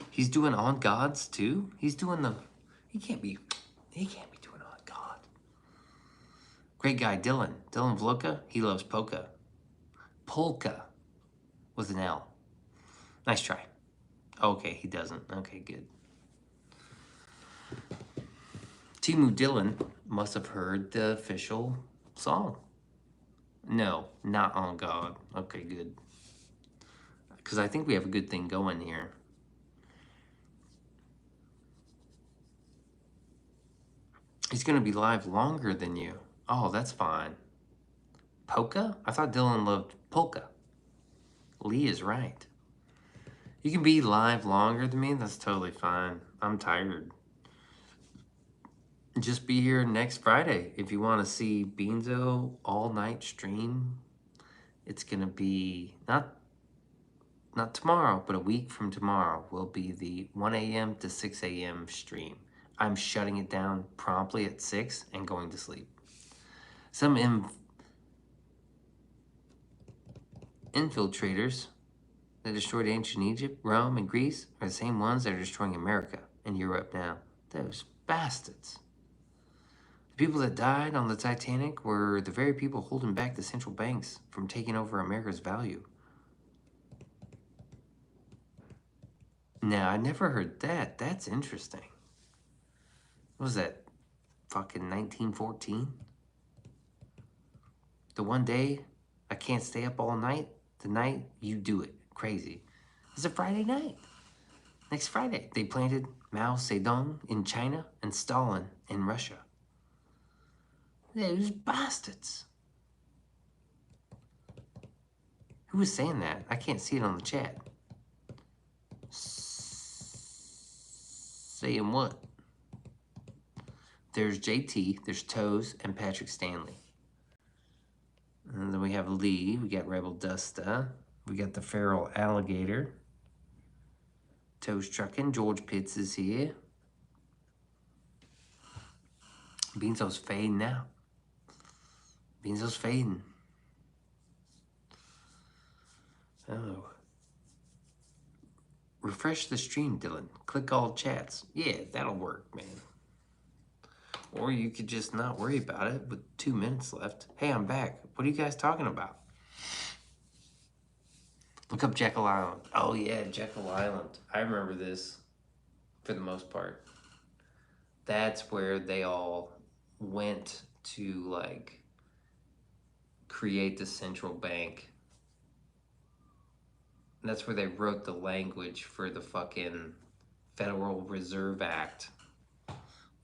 He's doing On Gods too? He can't be doing On God. Great guy, Dylan. Dylan Vloka, he loves polka. Polka with an L. Nice try. Okay, he doesn't. Okay, good. Timu Dylan must have heard the official song. No, not On God. Okay, good. Because I think we have a good thing going here. He's going to be live longer than you. Oh, that's fine. Polka? I thought Dylan loved polka. Lee is right. You can be live longer than me. That's totally fine. I'm tired. Just be here next Friday if you want to see Beanso all-night stream. It's going to be not tomorrow, but a week from tomorrow will be the 1 a.m. to 6 a.m. stream. I'm shutting it down promptly at 6 and going to sleep. Some infiltrators that destroyed ancient Egypt, Rome, and Greece are the same ones that are destroying America and Europe now. Those bastards. The people that died on the Titanic were the very people holding back the central banks from taking over America's value. Now, I never heard that. That's interesting. What was that? Fucking 1914? The one day I can't stay up all night, the night you do it. Crazy. It's a Friday night. Next Friday, they planted Mao Zedong in China and Stalin in Russia. Those bastards. Who was saying that? I can't see it on the chat. Saying what? There's JT, there's Toes, and Patrick Stanley. And then we have Lee, we got Rebel Dusta, we got the Feral Alligator, Toes Truckin', George Pitts is here. Beanso's fading now. Beanso's fading. Oh. Refresh the stream, Dylan. Click all chats. Yeah, that'll work, man. Or you could just not worry about it with 2 minutes left. Hey, I'm back. What are you guys talking about? Look up Jekyll Island. Oh, yeah, Jekyll Island. I remember this for the most part. That's where they all went to, like, create the central bank. That's where they wrote the language for the fucking Federal Reserve Act.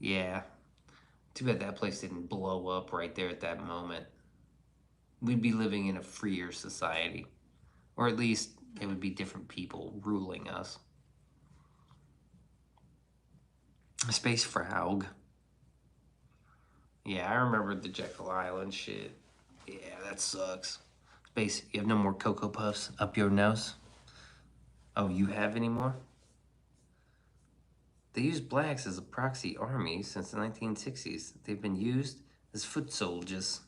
Yeah. Too bad that place didn't blow up right there at that moment. We'd be living in a freer society. Or at least it would be different people ruling us. Space Frog. Yeah, I remember the Jekyll Island shit. Yeah, that sucks. Space, you have no more Cocoa Puffs up your nose? Oh, you have any more? They use blacks as a proxy army since the 1960s. They've been used as foot soldiers.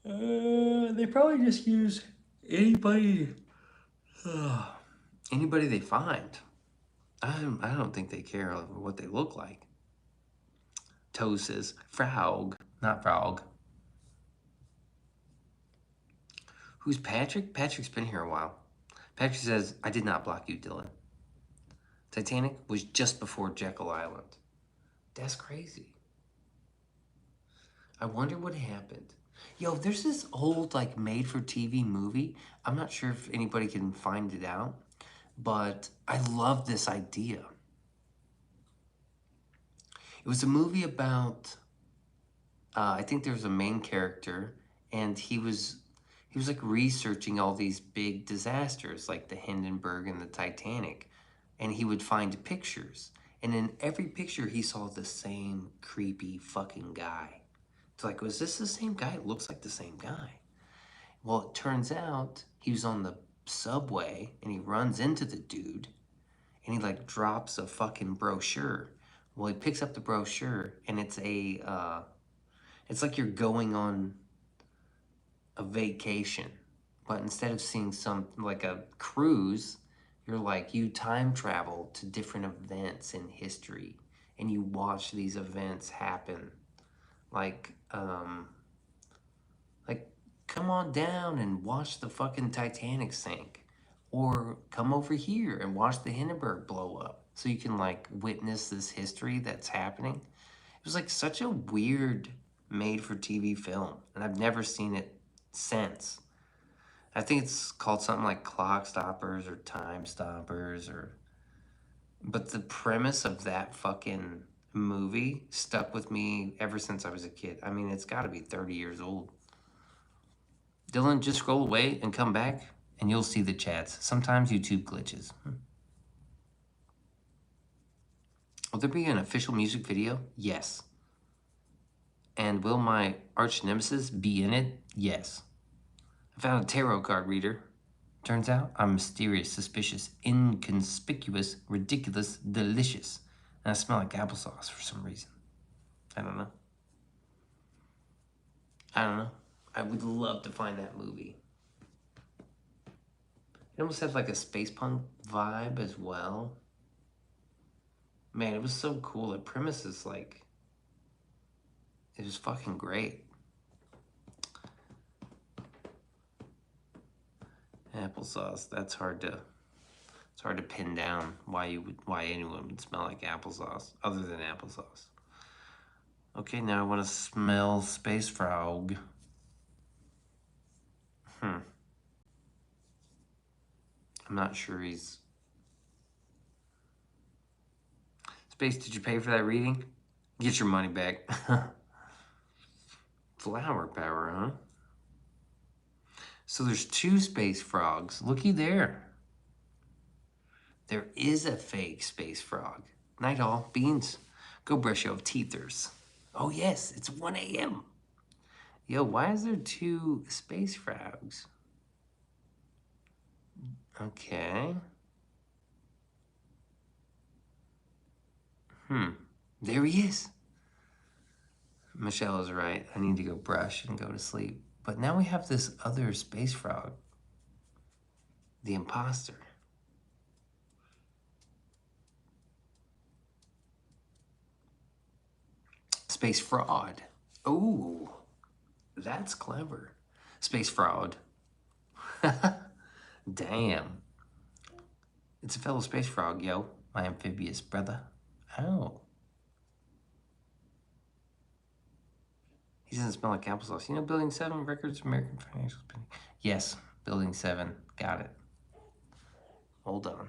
They probably just use anybody, anybody they find. I don't think they care what they look like. Toe says, Frog, not Frog. Who's Patrick? Patrick's been here a while. Patrick says, I did not block you, Dylan. Titanic was just before Jekyll Island. That's crazy. I wonder what happened. Yo, there's this old, like, made-for-TV movie. I'm not sure if anybody can find it out, but I love this idea. It was a movie about, I think there was a main character, and he was like researching all these big disasters, like the Hindenburg and the Titanic, and he would find pictures. And in every picture, he saw the same creepy fucking guy. It's like, was this the same guy? It looks like the same guy. Well, it turns out he was on the subway and he runs into the dude and he like drops a fucking brochure. Well, he picks up the brochure and it's it's like you're going on a vacation, but instead of seeing some like a cruise, you're like you time travel to different events in history and you watch these events happen. Like like come on down and watch the fucking Titanic sink, or come over here and watch the Hindenburg blow up so you can like witness this history that's happening. It was like such a weird made for TV film, and I've never seen it since. I think it's called something like Clock Stoppers or Time Stoppers or but the premise of that fucking movie stuck with me ever since I was a kid. I mean, it's got to be 30 years old. Dylan, just scroll away and come back and you'll see the chats. Sometimes YouTube glitches. Will there be an official music video? Yes. And will my arch nemesis be in it? Yes. I found a tarot card reader. Turns out I'm mysterious, suspicious, inconspicuous, ridiculous, delicious. And I smell like applesauce for some reason. I don't know. I don't know. I would love to find that movie. It almost had like a space punk vibe as well. Man, it was so cool. The premise is like, it was fucking great. Applesauce. That's hard to. It's hard to pin down why anyone would smell like applesauce other than applesauce. Okay, now I want to smell Space Frog. I'm not sure he's. Space, did you pay for that reading? Get your money back. Flower power, huh? So there's two space frogs. Looky there. There is a fake space frog. Night all, Beans. Go brush your teethers. Oh yes, it's 1 a.m. Yo, why is there two space frogs? Okay. There he is. Michelle is right. I need to go brush and go to sleep. But now we have this other space frog. The imposter. Space fraud. Oh, that's clever. Space fraud. Damn. It's a fellow space frog, yo. My amphibious brother. Oh. He doesn't smell like applesauce. You know Building 7, Records of American Financial Spending? Yes, Building 7. Got it. Hold on.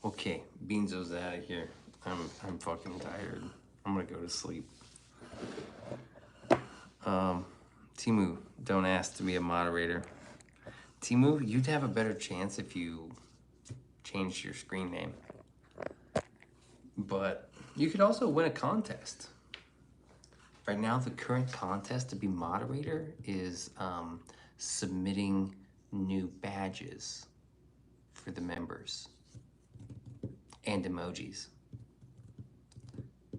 Okay, Beanso's out of here. I'm fucking tired. I'm gonna go to sleep. Timu, don't ask to be a moderator. Timu, you'd have a better chance if you changed your screen name. But you could also win a contest. Right now, the current contest to be moderator is submitting new badges for the members and emojis.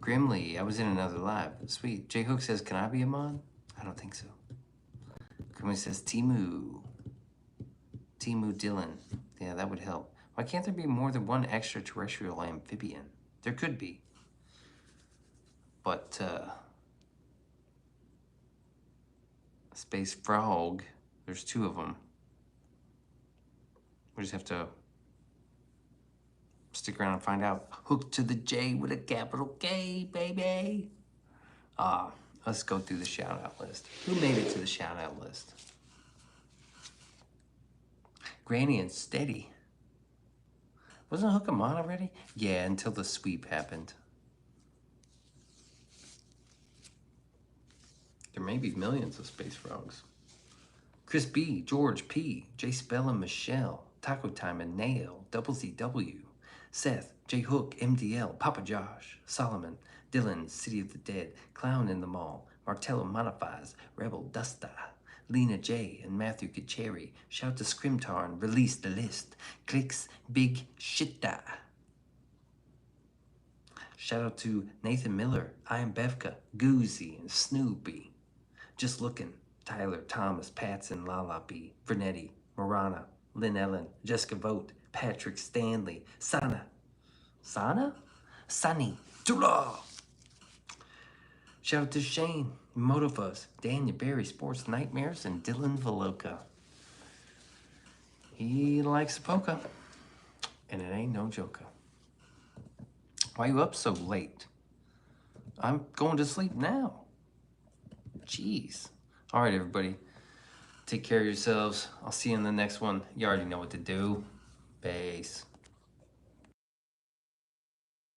Grimly, I was in another live. Sweet. J Hook says, can I be a mod? I don't think so. Grimly says, Timu Dylan. Yeah, that would help. Why can't there be more than one extraterrestrial amphibian? There could be. But, Space Frog, there's 2 of them. We just have to stick around and find out. Hook to the J with a capital K, baby. Let's go through the shout-out list. Who made it to the shout-out list? Granny and Steady. Wasn't Hook a mod already? Yeah, until the sweep happened. There may be millions of Space Frogs. Chris B, George P, J Spell and Michelle, Taco Time and Nail, Double ZW, Seth, J Hook, MDL, Papa Josh, Solomon, Dylan, City of the Dead, Clown in the Mall, Martello Modifies, Rebel Dusta, Lena J and Matthew Kacheri, Shout to Scrimtar, Release the List, Clicks, Big Shitta. Shout out to Nathan Miller, I Am Bevka, Goozy, and Snoopy. Just Looking, Tyler, Thomas, Patson, Lala B, Vernetti, Marana, Lynn Ellen, Jessica Vogt, Patrick Stanley, Sana, Sunny, Tula. Shout out to Shane, Motovus, Daniel Barry, Sports Nightmares, and Dylan Veloka. He likes polka, and it ain't no joker. Why you up so late? I'm going to sleep now. Jeez. All right, everybody. Take care of yourselves. I'll see you in the next one. You already know what to do. Peace.